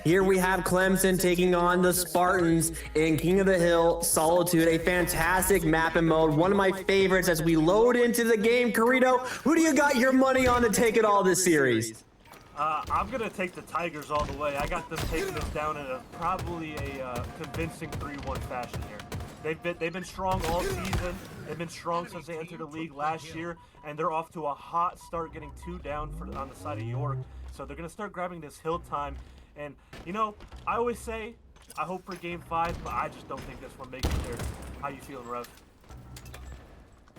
Here we have Clemson taking on the Spartans in King of the Hill Solitude, a fantastic map and mode, one of my favorites as we load into the game. Karrito, who do you got your money on to take it all this series? I'm going to take the Tigers all the way. I got them taking this down in probably a convincing 3-1 fashion here. They've been strong all season. They've been strong since they entered the league last year, and they're off to a hot start, getting 2 down on the side of York. So they're going to start grabbing this hill time. And, you know, I always say I hope for Game 5, but I just don't think this one makes it there. How you feeling, Rev?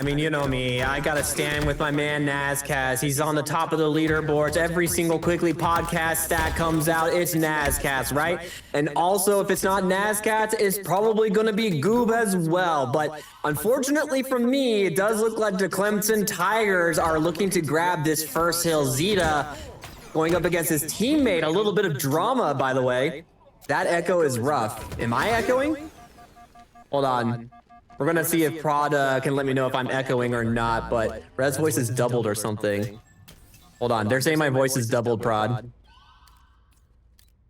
I mean, you know me, I gotta stand with my man Nazcast. He's on the top of the leaderboards. Every single Quickly podcast stat comes out, it's Nazcast, right? And also, if it's not Nazcast, it's probably gonna be Goob as well. But unfortunately for me, it does look like the Clemson Tigers are looking to grab this first hill. Zeta going up against his teammate. A little bit of drama, by the way. That echo is rough. Am I echoing? Hold on. We're gonna see if Prod can let me know if I'm echoing or not, but Red's voice is doubled or something. Hold on, they're saying my voice is doubled, Prod.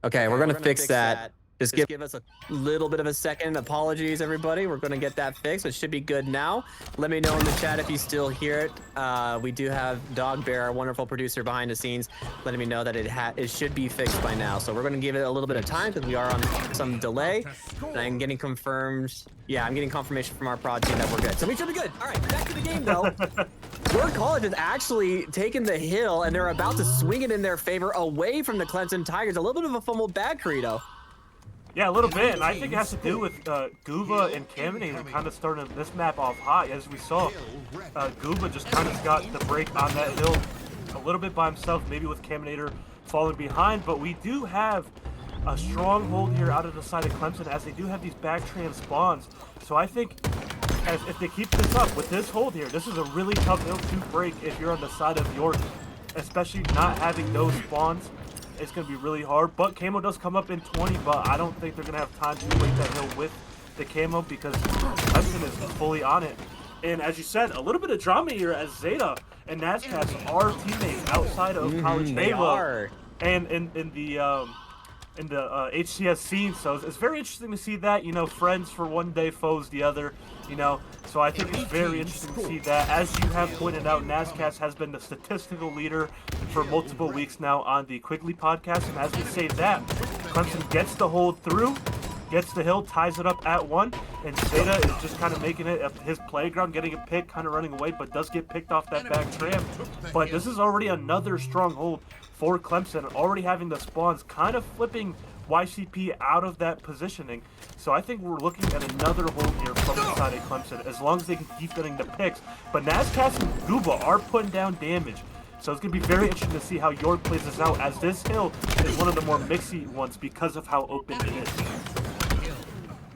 Okay, we're gonna fix that. Just give us a little bit of a second. Apologies, everybody. We're gonna get that fixed. It should be good now. Let me know in the chat if you still hear it. We do have Dog Bear, our wonderful producer behind the scenes, letting me know that it should be fixed by now. So we're gonna give it a little bit of time because we are on some delay. And I'm getting confirmed. Yeah, I'm getting confirmation from our prod team that we're good. So we should be good. All right, back to the game though. York College has actually taken the hill and they're about to swing it in their favor away from the Clemson Tigers. A little bit of a fumbled bag, Karrito. Yeah, a little bit, and I think it has to do with Guva and Caminator kind of starting this map off hot. As we saw, Guva just kind of got the break on that hill a little bit by himself, maybe with Caminator falling behind, but we do have a stronghold here out of the side of Clemson as they do have these back trans spawns. So I think if they keep this up with this hold here, this is a really tough hill to break if you're on the side of York, especially not having those spawns. It's going to be really hard, but Camo does come up in 20, but I don't think they're going to have time to break that hill with the Camo because Clemson is fully on it. And as you said, a little bit of drama here as Zeta and Nazcast are teammates outside of College Halo and in the HCS scene. So it's very interesting to see that, you know, friends for one day, foes the other, you know. So I think it's very interesting to see that. As you have pointed out, Nazcast has been the statistical leader for multiple weeks now on the Quickly podcast. And as we say that, Clemson gets the hold through, gets the hill, ties it up at 1, and Zeta is just kind of making it his playground, getting a pick, kind of running away, but does get picked off that back tram. But this is already another stronghold for Clemson, already having the spawns, kind of flipping YCP out of that positioning. So I think we're looking at another hold here from the side of Clemson, as long as they can keep getting the picks. But Nazcast and Guba are putting down damage. So it's going to be very interesting to see how York plays this out, as this hill is one of the more mixy ones because of how open it is.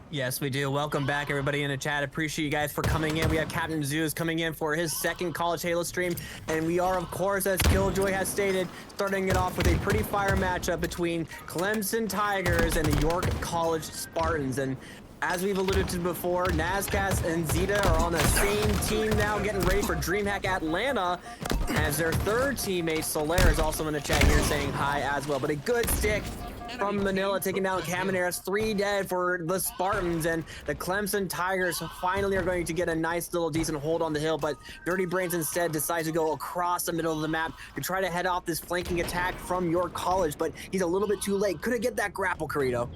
Yes, we do. Welcome back, everybody in the chat. Appreciate you guys for coming in. We have Captain Zeus coming in for his second College Halo stream. And we are, of course, as Killjoy has stated, starting it off with a pretty fire matchup between Clemson Tigers and the York College Spartans. And as we've alluded to before, Nazcast and Zeta are on the same team now, getting ready for DreamHack Atlanta, as their third teammate, Solaire, is also in the chat here saying hi as well. But a good stick from Manila, taking down Caminaris. 3 dead for the Spartans, and the Clemson Tigers finally are going to get a nice little decent hold on the hill, but Dirty Brains instead decides to go across the middle of the map to try to head off this flanking attack from York College, but he's a little bit too late. Couldn't get that grapple, Karrito.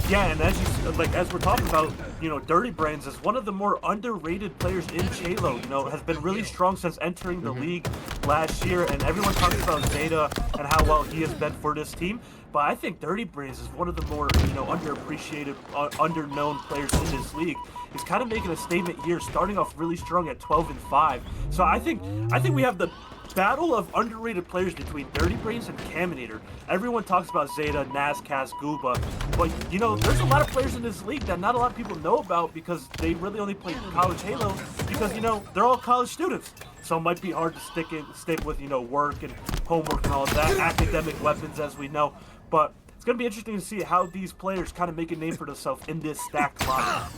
Yeah, and as we're talking about, you know, Dirty Brains is one of the more underrated players in Halo. You know, has been really strong since entering the league last year, and everyone talks about Zeta and how well he has been for this team. But I think Dirty Brains is one of the more, you know, underappreciated, underknown players in this league. He's kind of making a statement here, starting off really strong at 12-5. So I think we have the battle of underrated players between Dirty Brains and Caminator. Everyone talks about Zeta, Nazcast, Guba, but you know, there's a lot of players in this league that not a lot of people know about because they really only play College Halo because, you know, they're all college students. So it might be hard to stick with, you know, work and homework and all of that, academic weapons, as we know. But it's going to be interesting to see how these players kind of make a name for themselves in this stacked lineup.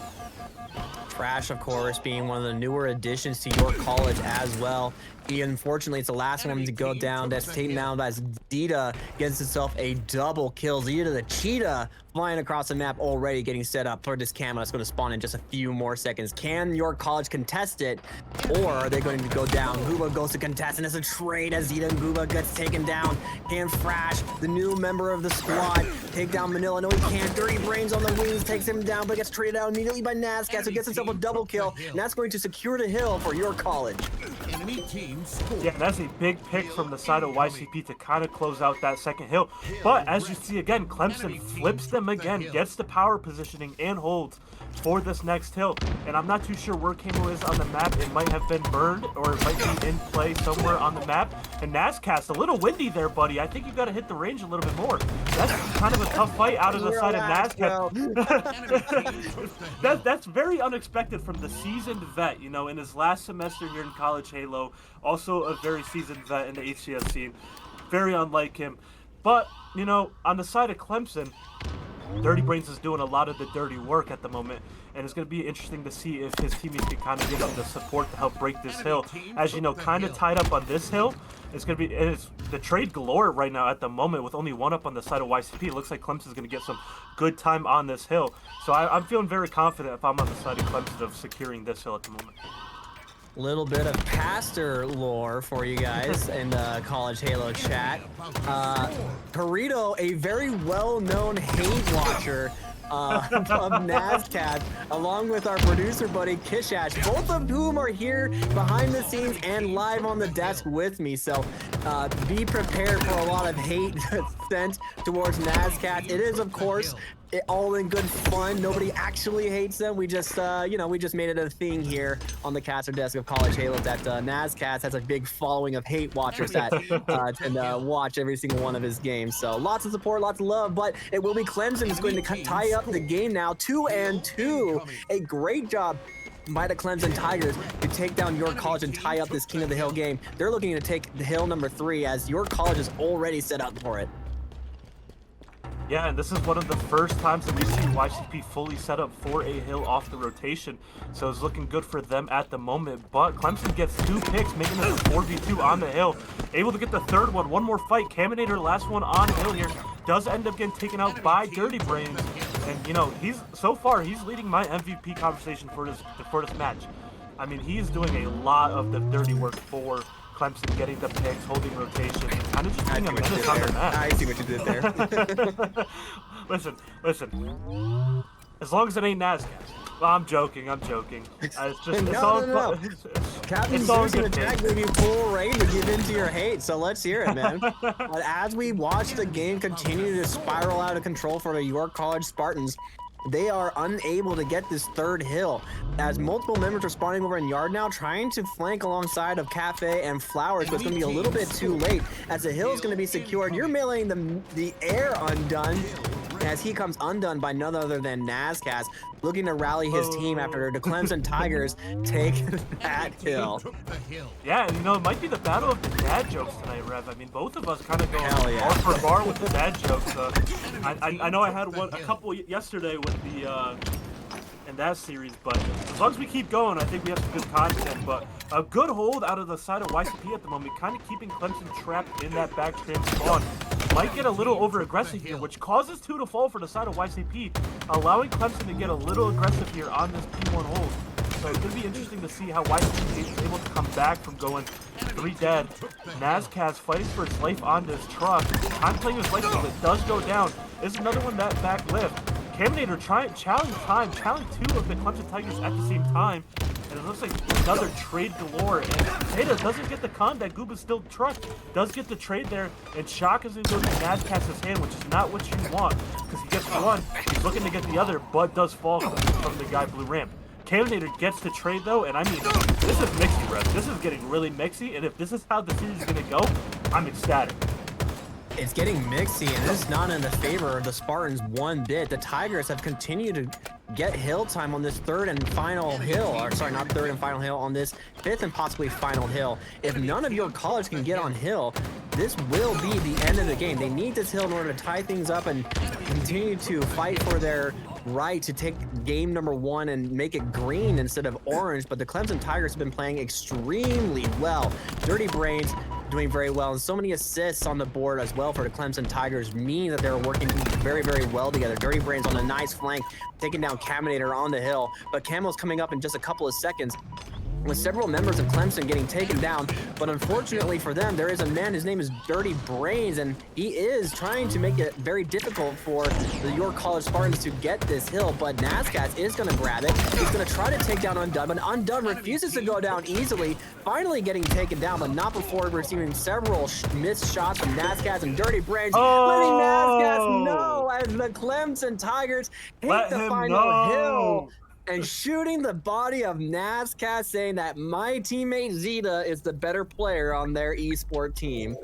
Trash, of course, being one of the newer additions to your college as well. Unfortunately, it's the last one to go down. That's taken down as Zeta gets himself a double kill. Zeta the cheetah flying across the map already getting set up for this camo that's going to spawn in just a few more seconds. Can your college contest it, or are they going to go down? Gooba goes to contest, and it's a trade as Zeta and Gooba gets taken down. Can Frash, the new member of the squad, take down Manila? No, he can't. Dirty Brains on the wings takes him down, but gets traded out immediately by Nazcat, so gets himself a double kill, and that's going to secure the hill for your college. Yeah, that's a big pick from the side of YCP to kind of close out that second hill. But as you see again, Clemson flips them again, gets the power positioning and holds for this next hill. And I'm not too sure where Camo is on the map. It might have been burned, or it might be in play somewhere on the map. And Nazcast, a little windy there, buddy. I think you got to hit the range a little bit more. That's kind of a tough fight out of the side of Nazcast. That's very unexpected from the seasoned vet, you know, in his last semester here in College Halo. Also a very seasoned vet in the HCS scene. Very unlike him. But, you know, on the side of Clemson, Dirty Brains is doing a lot of the dirty work at the moment, and it's going to be interesting to see if his teammates can kind of give him the support to help break this hill. As you know, kind of tied up on this hill. It's going to be the trade galore right now at the moment with only one up on the side of YCP. It looks like Clemson's going to get some good time on this hill. So I'm feeling very confident if I'm on the side of Clemson of securing this hill at the moment. Little bit of pastor lore for you guys in the College Halo chat. Karrito, a very well-known hate watcher of Nazcat, along with our producer buddy Kishash, both of whom are here behind the scenes and live on the desk with me. So be prepared for a lot of hate sent towards Nazcat. It is, of course, all in good fun. Nobody actually hates them. We just, you know, we just made it a thing here on the caster desk of College Halo that Nazcats has a big following of hate watchers that tend to watch every single one of his games. So lots of support, lots of love, but it will be Clemson is going to tie up the game now, 2-2. A great job by the Clemson Tigers to take down your college and tie up this King of the Hill game. They're looking to take the hill number 3 as your college is already set up for it. Yeah, and this is one of the first times that we see YCP fully set up for a hill off the rotation. So it's looking good for them at the moment. But Clemson gets 2 picks, making it a 4v2 on the hill. Able to get the third one. One more fight. Caminator, last one on hill here, does end up getting taken out by Dirty Brains. And, you know, so far, he's leading my MVP conversation for this match. I mean, he's doing a lot of the dirty work for Clemson, getting the picks, holding rotation, kind of just being a menace on the map. I see what you did there. Listen. As long as it ain't Nazcat. Well, I'm joking. It's just, no. Captain Zeus in the chat gave you full reign to give into your hate, so let's hear it, man. But as we watch the game continue to spiral out of control for the York College Spartans, they are unable to get this third hill as multiple members are spawning over in yard now, trying to flank alongside of Cafe and Flowers, but it's going to be a little bit too late as the hill is going to be secured. You're mailing the air undone as he comes undone by none other than Nazcast, looking to rally his team after the Clemson Tigers take that hill. Yeah, and you know, it might be the battle of the dad jokes tonight, Rev. I mean, both of us kind of go bar for bar with the dad jokes. I know I had a couple yesterday with the in that series, but as long as we keep going, I think we have some good content. But a good hold out of the side of YCP at the moment, kind of keeping Clemson trapped in that backstream spawn. Might get a little over aggressive here, which causes 2 to fall for the side of YCP, allowing Clemson to get a little aggressive here on this P1 hold. So it's going to be interesting to see how YCP is able to come back from going 3 dead. Nazcast fighting for his life on this truck. I'm playing his life because it does go down. There's another one that back lift. Caminator challenging 2 of the Clemson Tigers at the same time. And it looks like another trade galore. And Zeta doesn't get the con that Gooba's still trucked. Does get the trade there. And Shock is going to go to Nazcast's hand, which is not what you want. Because he gets one, he's looking to get the other, but does fall from the guy Blue Ramp. Caminator gets the trade though, and I mean, this is mixy, Rev. This is getting really mixy, and if this is how the series is going to go, I'm ecstatic. It's getting mixy, and it's not in the favor of the Spartans one bit. The Tigers have continued to get hill time on this third and final hill, or sorry, not third and final hill, on this fifth and possibly final hill. If none of your college can get on hill, this will be the end of the game. They need this hill in order to tie things up and continue to fight for their right to take game number 1 and make it green instead of orange. But the Clemson Tigers have been playing extremely well. Dirty Brains doing very well, and so many assists on the board as well for the Clemson Tigers mean that they're working very, very well together. Dirty Brains on a nice flank, taking down Caminator on the hill, but Camo's coming up in just a couple of seconds with several members of Clemson getting taken down. But unfortunately for them, there is a man, his name is Dirty Brains, and he is trying to make it very difficult for the York College Spartans to get this hill. But Nazcats is going to grab it. He's going to try to take down Undone, but Undone refuses to go down easily, finally getting taken down, but not before receiving several missed shots from Nazcats, and Dirty Brains letting Nazcats know as the Clemson Tigers hit the final hill. And shooting the body of Nazcats, saying that my teammate Zeta is the better player on their esport team.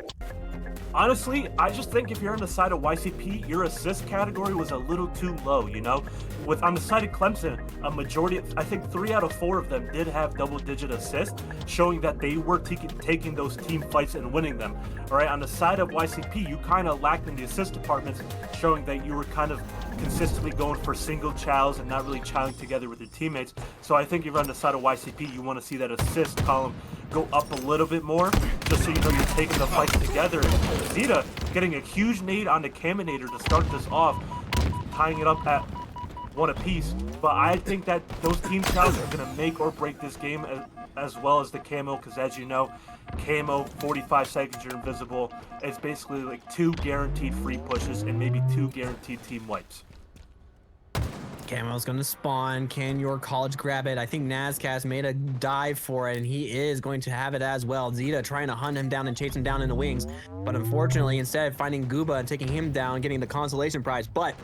Honestly, I just think if you're on the side of YCP, your assist category was a little too low, you know? On the side of Clemson, a majority, I think 3 out of 4 of them did have double-digit assists, showing that they were taking those team fights and winning them. All right, on the side of YCP, you kind of lacked in the assist departments, showing that you were kind of consistently going for single chows and not really chowing together with your teammates. So I think if you're on the side of YCP, you want to see that assist column go up a little bit more, just so you know you're taking the fights together. And Zeta getting a huge nade on the Caminator to start this off, tying it up at 1 apiece. But I think that those team chows are going to make or break this game, as well as the Camo, because as you know, Camo, 45 seconds, you're invisible. It's basically like 2 guaranteed free pushes and maybe 2 guaranteed team wipes. Camo's going to spawn. Can your college grab it? I think Nazcats made a dive for it, and he is going to have it as well. Zeta trying to hunt him down and chase him down in the wings. But unfortunately, instead of finding Gooba and taking him down, getting the consolation prize. But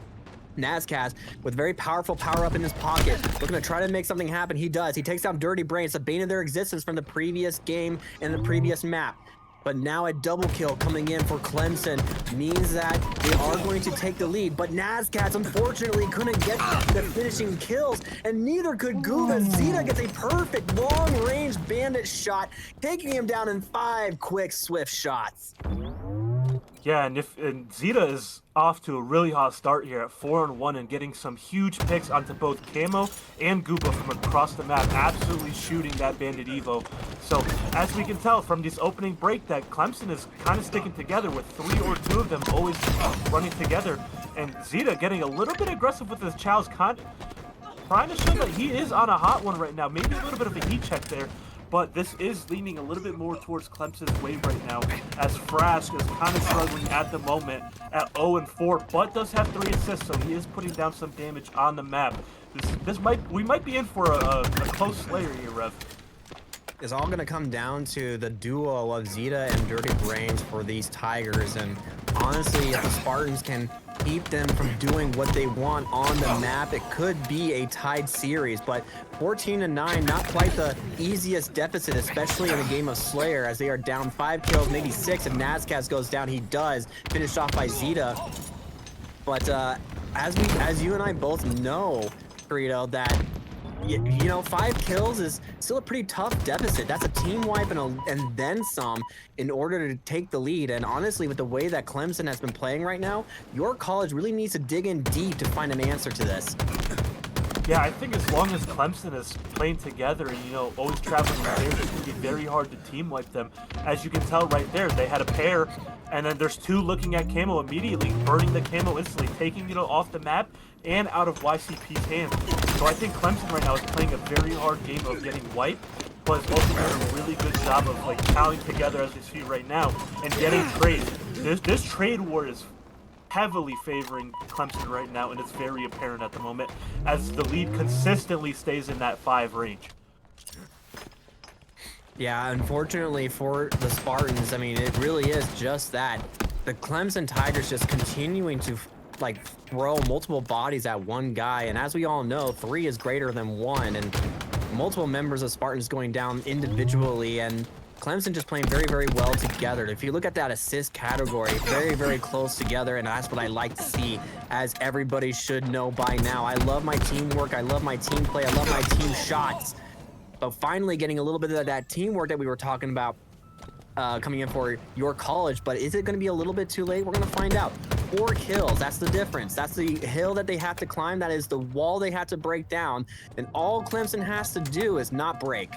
Nazcats, with very powerful power up in his pocket, looking to try to make something happen. He does. He takes down Dirty Brains, the bane of their existence from the previous game and the previous map. But now a double kill coming in for Clemson means that they are going to take the lead. But Nazcats, unfortunately, couldn't get the finishing kills, and neither could Gooba. Zeta gets a perfect long-range bandit shot, taking him down in 5 quick, swift shots. Yeah, and Zeta is off to a really hot start here at 4-1 and getting some huge picks onto both Camo and Gooba from across the map, absolutely shooting that Bandit Evo. So as we can tell from this opening break that Clemson is kind of sticking together with 3 or 2 of them always running together, and Zeta getting a little bit aggressive with his chows, trying to show that he is on a hot one right now, maybe a little bit of a heat check there. But this is leaning a little bit more towards Clemson's way right now, as Frask is kind of struggling at the moment at 0-4, but does have 3 assists, so he is putting down some damage on the map. We might be in for a close slayer here, Rev. It's all going to come down to the duo of Zeta and Dirty Brains for these Tigers, and honestly, if the Spartans can keep them from doing what they want on the map, it could be a tied series. But 14-9, not quite the easiest deficit, especially in a game of Slayer, as they are down 5 kills, maybe 6. If Nazcats goes down, he does, finished off by Zeta. But as you and I both know, Karrito, that you know, 5 kills is still a pretty tough deficit. That's a team wipe and then some in order to take the lead. And honestly, with the way that Clemson has been playing right now, your college really needs to dig in deep to find an answer to this. Yeah, I think as long as Clemson is playing together and, you know, always traveling there, it's going to be very hard to team wipe them. As you can tell right there, they had a pair, and then there's 2 looking at Camo immediately, burning the Camo instantly, taking it off the map and out of YCP's hands. So I think Clemson right now is playing a very hard game of getting wiped, but it's also doing a really good job of like tallying together as we see right now and getting trades. This trade war is heavily favoring Clemson right now, and it's very apparent at the moment as the lead consistently stays in that 5 range. Yeah, unfortunately for the Spartans, I mean, it really is just that. The Clemson Tigers just continuing to like throw multiple bodies at one guy, and as we all know, 3 is greater than 1, and multiple members of Spartans going down individually, and Clemson just playing very, very well together. If you look at that assist category, very, very close together, and that's what I like to see, as everybody should know by now. I love my teamwork, I love my team play, I love my team shots. But finally getting a little bit of that teamwork that we were talking about coming in for your college. But is it going to be a little bit too late? We're going to find out. 4 kills, that's the difference. That's the hill that they have to climb. That is the wall they have to break down. And all Clemson has to do is not break.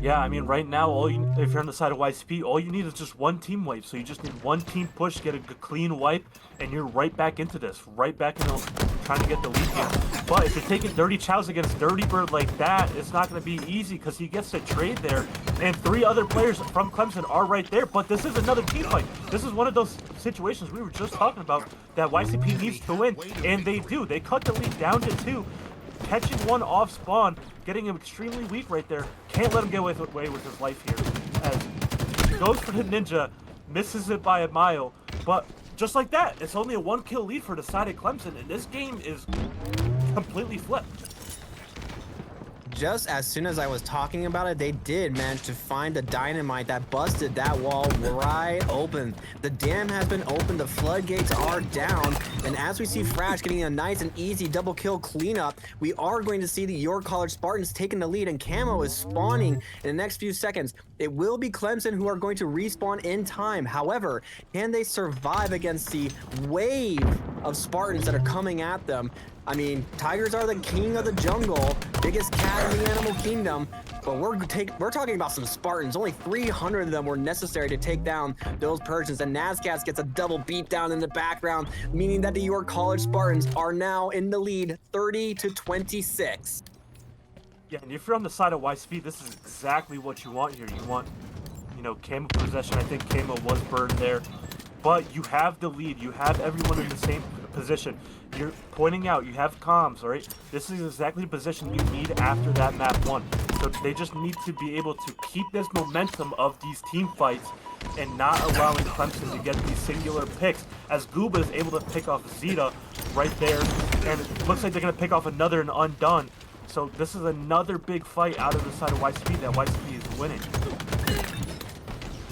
Yeah, I mean, right now, if you're on the side of YCP, all you need is just one team wipe. So you just need one team push, get a clean wipe, and you're right back into this, right back into trying to get the lead here. But if you're taking Dirty Chows against Dirty Bird like that, it's not going to be easy because he gets to trade there. And 3 other players from Clemson are right there. But this is another team fight. This is one of those situations we were just talking about that YCP needs to win. And they do. They cut the lead down to 2. Catching one off spawn, getting him extremely weak right there. Can't let him get away with his life here. As he goes for the ninja, misses it by a mile. But just like that, it's only a 1-kill lead for the side of Clemson, and this game is completely flipped. Just as soon as I was talking about it, they did manage to find the dynamite that busted that wall right open. The dam has been opened, the floodgates are down, and as we see Frash getting a nice and easy double kill cleanup, we are going to see the York College Spartans taking the lead, and Camo is spawning in the next few seconds. It will be Clemson who are going to respawn in time. However, can they survive against the wave of Spartans that are coming at them? I mean, tigers are the king of the jungle, biggest cat in the animal kingdom, but we're talking about some Spartans. Only 300 of them were necessary to take down those Persians, and Nazcats gets a double beat down in the background, meaning that the York College Spartans are now in the lead 30-26. Yeah, and if you're on the side of YCP, this is exactly what you want here. You want, Camo possession. I think Camo was burned there. But you have the lead. You have everyone in the same position. You're pointing out, you have comms, all right? This is exactly the position you need after that map 1. So they just need to be able to keep this momentum of these team fights and not allowing Clemson to get these singular picks, as Gooba is able to pick off Zeta right there, and it looks like they're going to pick off another and Undone. So this is another big fight out of the side of YCP that YCP is winning.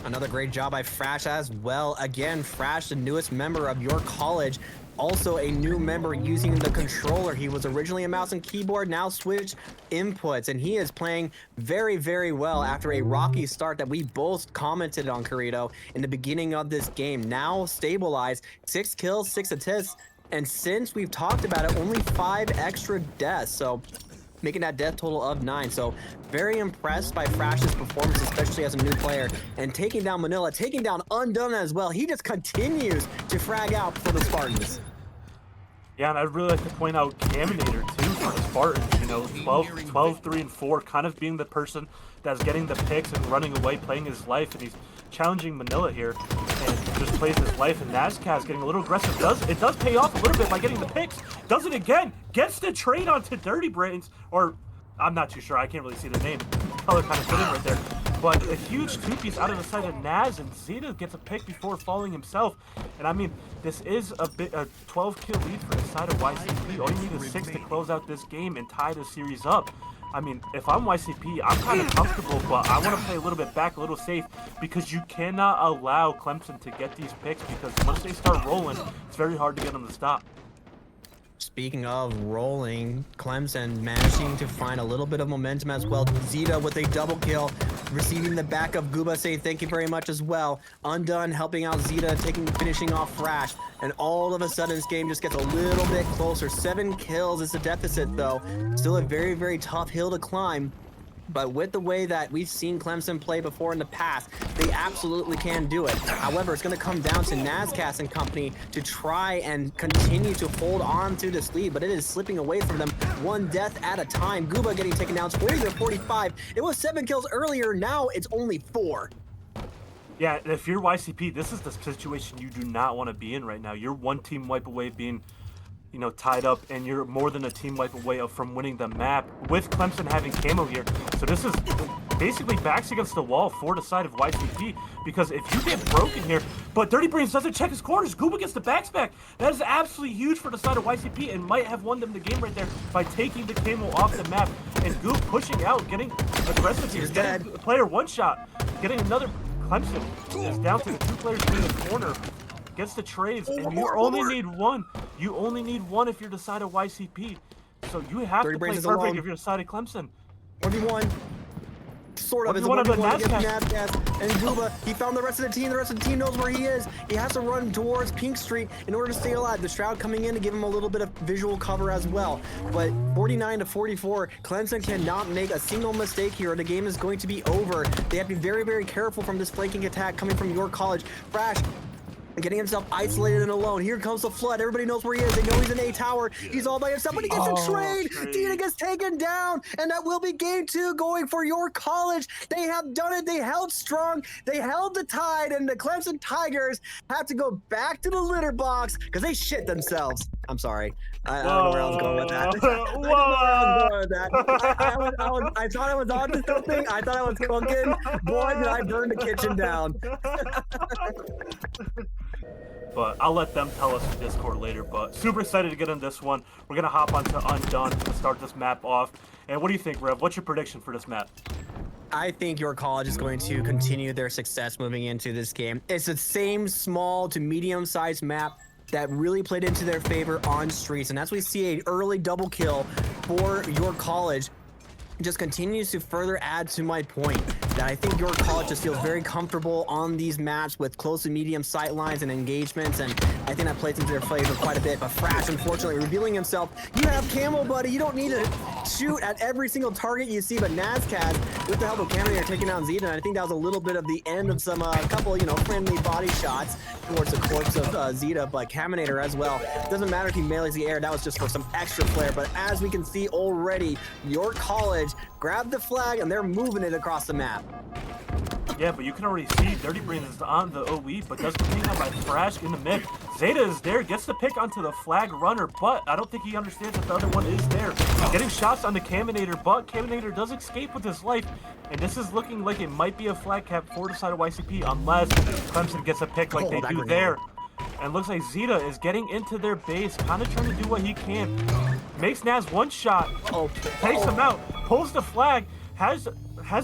Another great job by Frash as well. Again, Frash, the newest member of your college, also a new member using the controller. He was originally a mouse and keyboard, now switched inputs, and he is playing very, very well after a rocky start that we both commented on, Karrito, in the beginning of this game. Now stabilized, 6 kills, 6 assists, and since we've talked about it, only 5 extra deaths. So making that death total of 9. So very impressed by Frash's performance, especially as a new player, and taking down Manila, taking down Undone as well. He just continues to frag out for the Spartans. Yeah, and I'd really like to point out Caminator too for the Spartans. 12, 3, and 4, kind of being the person that's getting the picks and running away, playing his life, and he's challenging Manila here and just plays his life. And Nazcat's getting a little aggressive. It does pay off a little bit by getting the picks. Does it again. Gets the trade onto Dirty Brains, or I'm not too sure. I can't really see the name. Color kind of fitting right there. But a huge 2-piece out of the side of Naz, and Zeta gets a pick before falling himself. And I mean, this is a 12-kill lead for the side of YCP. All you need is 6 to close out this game and tie the series up. I mean, if I'm YCP, I'm kind of comfortable, but I want to play a little bit back, a little safe, because you cannot allow Clemson to get these picks, because once they start rolling, it's very hard to get them to stop. Speaking of rolling, Clemson managing to find a little bit of momentum as well. Zeta with a double kill, receiving the back of Gooba, saying thank you very much as well. Undone helping out Zeta, finishing off Frash, and all of a sudden this game just gets a little bit closer. 7 kills is the deficit though. Still a very, very tough hill to climb. But with the way that we've seen Clemson play before in the past, they absolutely can do it. However, it's going to come down to Nazcats and company to try and continue to hold on to this lead, but it is slipping away from them 1 death at a time. Gooba getting taken down 40-45. It was 7 kills earlier, now it's only 4. Yeah, if you're YCP, this is the situation you do not want to be in right now. You're 1 team wipe away being tied up, and you're more than a team wipe away from winning the map with Clemson having Camo here. So this is basically backs against the wall for the side of YCP, because if you get broken here, but Dirty Brains doesn't check his corners. Gooba gets the backs back. That is absolutely huge for the side of YCP and might have won them the game right there by taking the Camo off the map. And Goob pushing out, getting aggressive here, getting a player one shot, getting another. Clemson is down to the 2 players in the corner. Gets the trades, and you only need one. You only need one if you're the side of YCP. So you have to play perfect if you're the side of Clemson. 1v1. Sort of. It's a 1v1 against Navgas and Gooba. He found the rest of the team. The rest of the team knows where he is. He has to run towards Pink Street in order to stay alive. The Shroud coming in to give him a little bit of visual cover as well. But 49-44, Clemson cannot make a single mistake here, or the game is going to be over. They have to be very, very careful from this flanking attack coming from York College. Frash getting himself isolated and alone. Here comes the flood. Everybody knows where he is. They know he's in A tower. He's all by himself, but he gets a trade. Dina gets taken down, and that will be game 2 going for York College. They have done it. They held strong. They held the tide, and the Clemson Tigers have to go back to the litter box because they shit themselves. I'm sorry. I don't know where I was going with that. I thought I was on to something. I thought I was cooking. Boy, did I burn the kitchen down. But I'll let them tell us in Discord later. But super excited to get in this one. We're going to hop onto Undone to start this map off. And what do you think, Rev? What's your prediction for this map? I think York College is going to continue their success moving into this game. It's the same small to medium-sized map that really played into their favor on streets. And as we see an early double kill for York College, just continues to further add to my point that I think York College just feels very comfortable on these maps with close to medium sight lines and engagements, and I think that plays into their favor quite a bit. But Frash, unfortunately, revealing himself. You have Camo, buddy. You don't need to shoot at every single target you see, but Nazcaz, with the help of Camo, are taking down Zeta, and I think that was a little bit of the end of some couple, friendly body shots towards the corpse of Zeta, but Caminator as well. Doesn't matter if he melees the air. That was just for some extra flair. But as we can see already, York College grabbed the flag, and they're moving it across the map. Yeah, but you can already see Dirty Brains is on the OE, but does get taken out by Thrash in the mid. Zeta is there, gets the pick onto the flag runner, but I don't think he understands that the other one is there. Getting shots on the Caminator, but Caminator does escape with his life, and this is looking like it might be a flag cap for the side of YCP unless Clemson gets a pick like they do there. And looks like Zeta is getting into their base, kind of trying to do what he can. Makes Naz one shot, takes him out, pulls the flag, has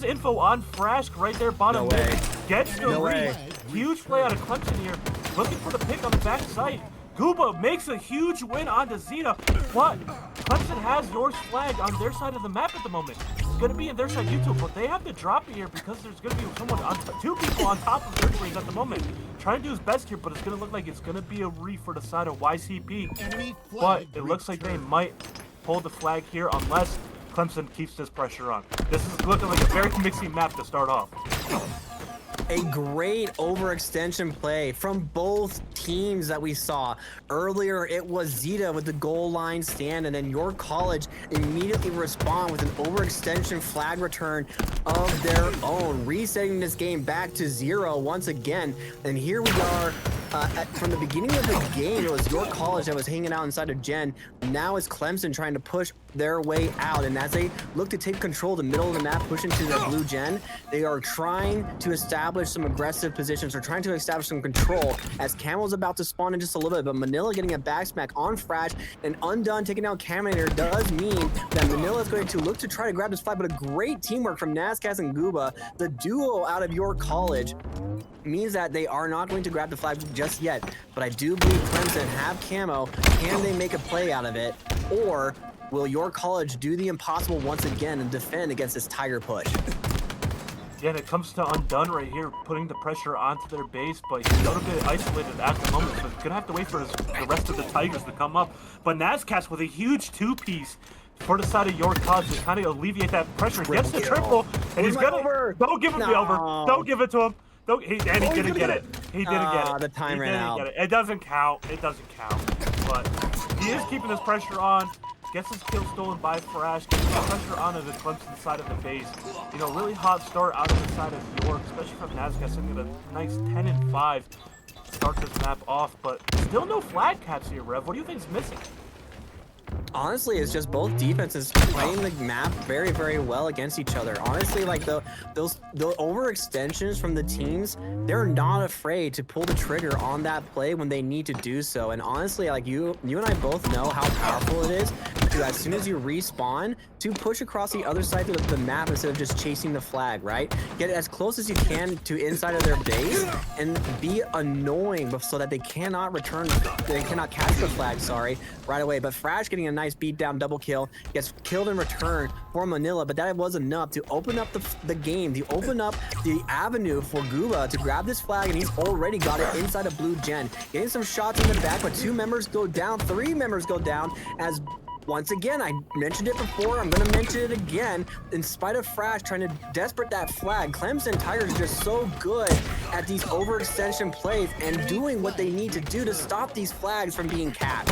info on Frash right there bottom mid, gets the read. Huge play out of Clemson here, looking for the pick on the back side. Gooba makes a huge win onto Zeta, but Clemson has York's flag on their side of the map at the moment. It's going to be in their side YouTube, but they have to drop it here because there's going to be two people on top of Dirty Brains at the moment. Trying to do his best here, but it's going to look like it's going to be a re for the side of YCP. But it looks like they might pull the flag here unless Clemson keeps this pressure on. This is looking like a very mixing map to start off. A great overextension play from both teams that we saw. Earlier, it was Zeta with the goal line stand, and then York College immediately respond with an overextension flag return of their own, resetting this game back to 0 once again. And here we are. From the beginning of the game, it was York College that was hanging out inside of Gen. Now it's Clemson trying to push their way out. And as they look to take control of the middle of the map, push into the blue Gen, they are trying to establish some aggressive positions. They're trying to establish some control as Camel's about to spawn in just a little bit. But Manila getting a back smack on Frash, and Undone taking out Caminator does mean that Manila is going to look to try to grab this flag. But a great teamwork from Nazcaz and Gooba, the duo out of York College, means that they are not going to grab the flag just yet. But I do believe Clemson have Camo. Can they make a play out of it? Or will York College do the impossible once again and defend against this Tiger push? Yeah, and it comes to Undone right here, putting the pressure onto their base, but he's a little bit isolated at the moment, so he's going to have to wait for the rest of the Tigers to come up. But Nazcaz with a huge two-piece for the side of York College to kind of alleviate that pressure. Gets the triple, and he's going to... Don't give him the over. Don't give it to him. He didn't get it. He didn't get it. The time ran out. It doesn't count. It doesn't count. But he is keeping his pressure on. Gets his kill stolen by Thrash. Gets the pressure on the Clemson side of the base. Really hot start out of the side of York, especially from Nazcaz, sitting at a nice 10-5 to start this map off. But still no flag caps here, Rev. What do you think is missing? Honestly, it's just both defenses playing the map very, very well against each other. Honestly, like the overextensions from the teams, they're not afraid to pull the trigger on that play when they need to do so. And honestly, like you and I both know how powerful it is to, as soon as you respawn, to push across the other side of the map instead of just chasing the flag, right? Get as close as you can to inside of their base and be annoying so that they cannot catch the flag, sorry, right away. But Frash getting a nice beat down double kill, gets killed in return for Manila, but that was enough to open up the game, to open up the avenue for Guba to grab this flag, and he's already got it inside of blue gen. Getting some shots in the back, but 2 members go down, 3 members go down, as once again, I mentioned it before, I'm going to mention it again. In spite of Frash trying to desperate that flag, Clemson Tigers are just so good at these overextension plays and doing what they need to do to stop these flags from being capped.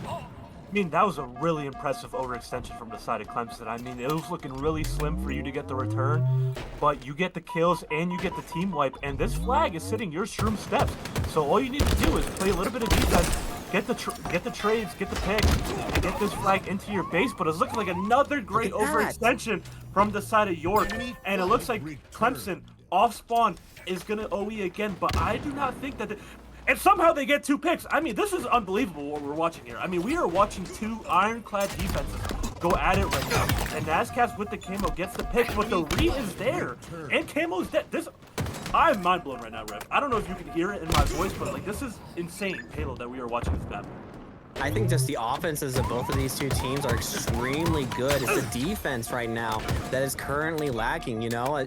I mean, that was a really impressive overextension from the side of Clemson. I mean, it was looking really slim for you to get the return, but you get the kills and you get the team wipe, and this flag is sitting your shroom steps. So all you need to do is play a little bit of defense, get the trades, get the pick, and get this flag into your base. But it's looking like another great overextension from the side of York, and it looks like Clemson off spawn is gonna OE again. But I do not think that. And somehow they get 2 picks. I mean, this is unbelievable what we're watching here. I mean, we are watching 2 ironclad defenses go at it right now. And Nazcast with the camo gets the pick, but the read is there. And camo's dead. I'm mind blown right now, Rev. I don't know if you can hear it in my voice, but like, this is insane payload that we are watching this map. I think just the offenses of both of these 2 teams are extremely good. It's the defense right now that is currently lacking, you know?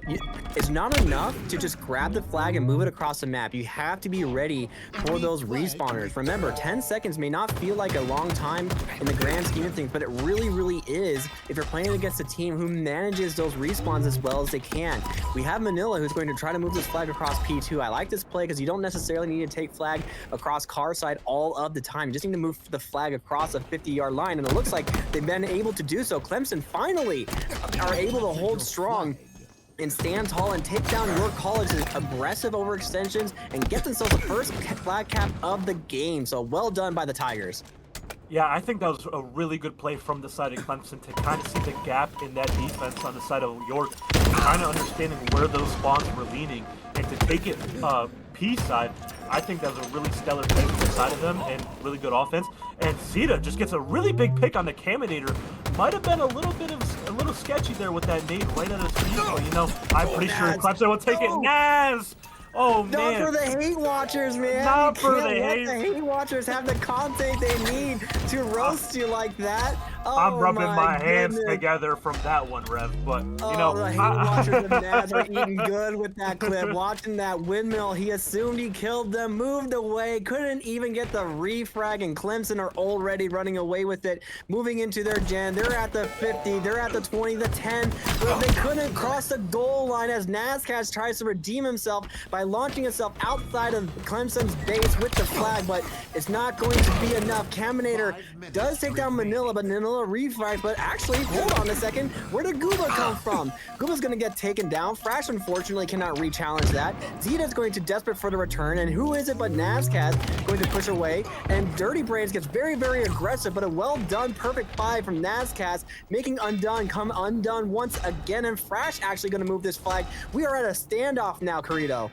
It's not enough to just grab the flag and move it across the map. You have to be ready for those respawners. Remember, 10 seconds may not feel like a long time in the grand scheme of things, but it really, really is if you're playing against a team who manages those respawns as well as they can. We have Manila, who's going to try to move this flag across P2. I like this play because you don't necessarily need to take flag across car side all of the time. You just need to move the flag across a 50-yard line, and it looks like they've been able to do so. Clemson finally are able to hold strong and stand tall and take down York College's aggressive overextensions and get themselves the first flag cap of the game. So well done by the Tigers. Yeah, I think that was a really good play from the side of Clemson to kind of see the gap in that defense on the side of York, kind of understanding where those spawns were leaning, and to take it P side. I think that was a really stellar play from the side of them and really good offense. And Zeta just gets a really big pick on the Caminator. Might have been a little sketchy there with that nade right at his feet. But, you know, I'm pretty sure Clemson will take it. Naz! Oh, man. Not for the hate watchers, man. Not for the hate. The hate watchers have the content they need to roast you like that. Oh, I'm rubbing my hands together from that one, Rev. But, you know. The hate watchers of Naz are eating good with that clip. Watching that windmill, he assumed he killed them, moved away, couldn't even get the refrag, and Clemson are already running away with it, moving into their gen. They're at the 50, they're at the 20, the 10. But they couldn't cross the goal line as Nazcast tries to redeem himself by launching himself outside of Clemson's base with the flag, but it's not going to be enough. Caminator does take down Manila, but Manila refrags. But actually, hold on a second, where did Guba come from? Guba's going to get taken down. Frash unfortunately cannot re-challenge that. Zeta's going to desperate for the return, and who is it but Nazcast going to push away, and Dirty Brains gets very, very aggressive, but a well done perfect 5 from Nazcast, making Undone come undone once again, and Frash actually going to move this flag. We are at a standoff now, Karrito.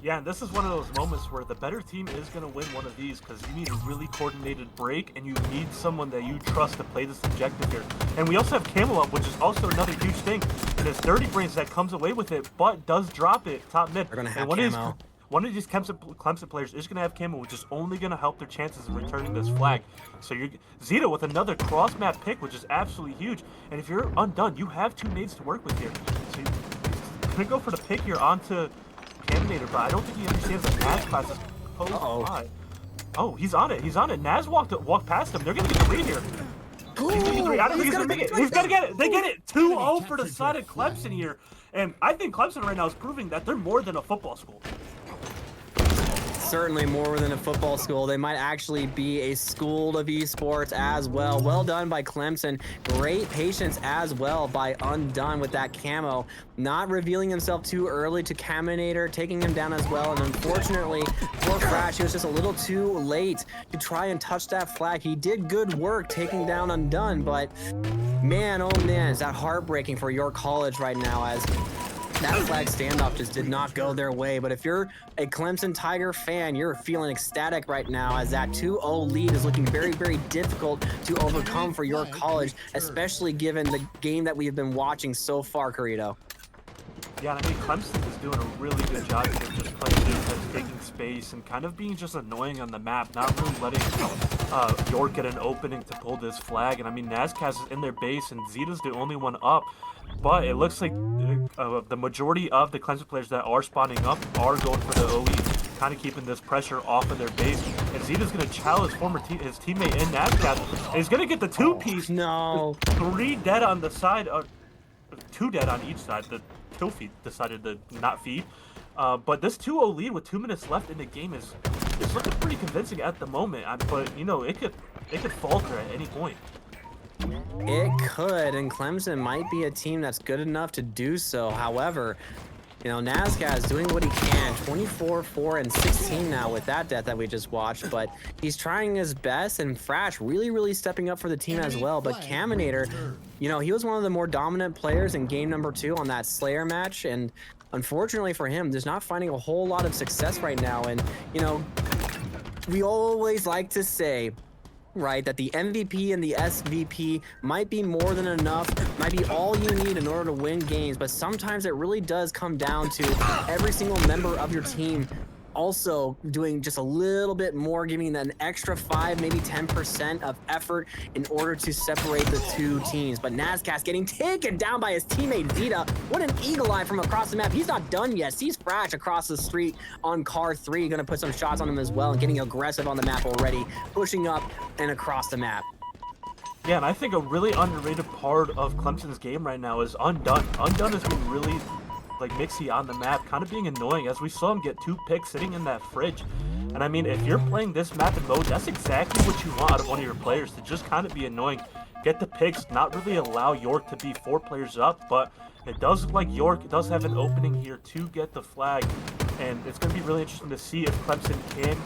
Yeah, and this is one of those moments where the better team is going to win one of these because you need a really coordinated break and you need someone that you trust to play this objective here. And we also have Camel up, which is also another huge thing. And it's Dirty Brains that comes away with it, but does drop it top mid. They're going to have camo. One of these Clemson players is going to have camo, which is only going to help their chances of returning this flag. So you're Zeta with another cross-map pick, which is absolutely huge. And if you're Undone, you have 2 nades to work with here. So you're going to go for the pick here onto Caminator, but I don't think he understands that Naz class is posed high. Oh, he's on it. He's on it. Naz walked past him. They're going to get the lead here. He's going to get 3. I don't think he's going to make it. He's going to get it. They get it. 2-0 for the side of Clemson here. And I think Clemson right now is proving that they're more than a football school. certainly more than a football school. They might actually be a school of esports as well. Well done by Clemson. Great patience as well by Undone with that camo. Not revealing himself too early to Caminator, taking him down as well. And unfortunately for Frash, he was just a little too late to try and touch that flag. He did good work taking down Undone, but man, oh man, is that heartbreaking for your college right now, as that flag standoff just did not go their way. But if you're a Clemson Tiger fan, you're feeling ecstatic right now, as that 2-0 lead is looking very, very difficult to overcome for your college, especially given the game that we have been watching so far, Karrito. Yeah, I mean, Clemson is doing a really good job here, just playing defense, taking space, and kind of being just annoying on the map, not really letting York get an opening to pull this flag. And I mean, Nazcaz is in their base, and Zeta's the only one up. But it looks like the majority of the Clemson players that are spawning up are going for the OE, kind of keeping this pressure off of their base. And Zeta's going to challenge his teammate in Nazcaz, and he's going to get the two-piece. No. 3 dead on the side, 2 dead on each side. The kill feed decided to not feed. But this 2-0 lead with 2 minutes left in the game is looking pretty convincing at the moment. But, you know, it could falter at any point. It could, and Clemson might be a team that's good enough to do so. However, you know, Nazca is doing what he can. 24, 4, and 16 now with that death that we just watched, but he's trying his best, and Frash really stepping up for the team as well. But Caminator, you know, he was one of the more dominant players in game number 2 on that Slayer match, and unfortunately for him, there's not finding a whole lot of success right now. And, you know, we always like to say, right, that the MVP and the SVP might be more than enough, might be all you need in order to win games, but sometimes it really does come down to every single member of your team also doing just a little bit more, giving an extra 5, maybe 10% of effort in order to separate the two teams. But Nazcast getting taken down by his teammate Zeta. What an eagle eye from across the map. He's not done yet. Sees Frash across the street on car 3, gonna put some shots on him as well, and getting aggressive on the map already, pushing up and across the map. Yeah, and I think a really underrated part of Clemson's game right now is Undone. Undone has been really like mixy on the map, kind of being annoying, as we saw him get 2 picks sitting in that fridge. And I mean, if you're playing this map in mode, that's exactly what you want out of one of your players, to just kind of be annoying, get the picks, not really allow York to be 4 players up. But it does look like York does have an opening here to get the flag, and it's going to be really interesting to see if Clemson can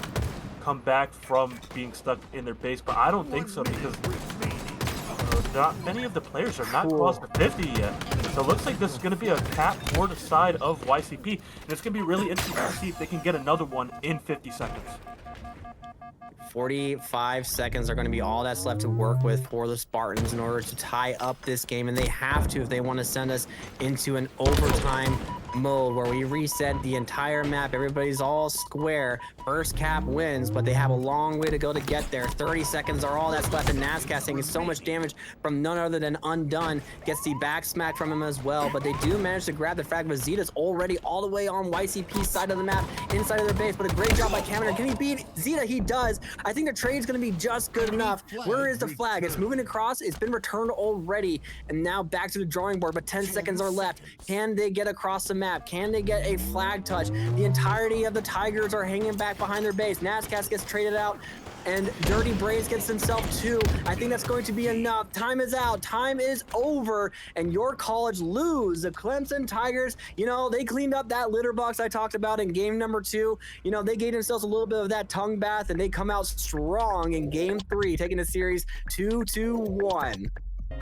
come back from being stuck in their base. But I don't think so, because not many of the players are not close to 50 yet. So it looks like this is going to be a cap for the side of YCP. And it's going to be really interesting to see if they can get another one in 50 seconds. 45 seconds are going to be all that's left to work with for the Spartans in order to tie up this game. And they have to if they want to send us into an overtime mode where we reset the entire map. Everybody's all square. First cap wins, but they have a long way to go to get there. 30 seconds are all that's left, and Nazcast taking so much damage from none other than Undone. Gets the back smack from him as well, but they do manage to grab the frag. But Zeta's already all the way on YCP's side of the map, inside of their base, but a great job by Cameron. Can he beat Zeta? He does. I think the trade's going to be just good enough. Where is the flag? It's moving across. It's been returned already, and now back to the drawing board, but 10 seconds are left. Can they get across the map? Can they get a flag touch? The entirety of the Tigers are hanging back behind their base. Nazcast gets traded out, and Dirty Braves gets himself 2. I think that's going to be enough. Time is out. Time is over, and your college lose. The Clemson Tigers, you know, they cleaned up that litter box I talked about in game number 2. You know, they gave themselves a little bit of that tongue bath, and they come out strong in game 3, taking the series 2-1.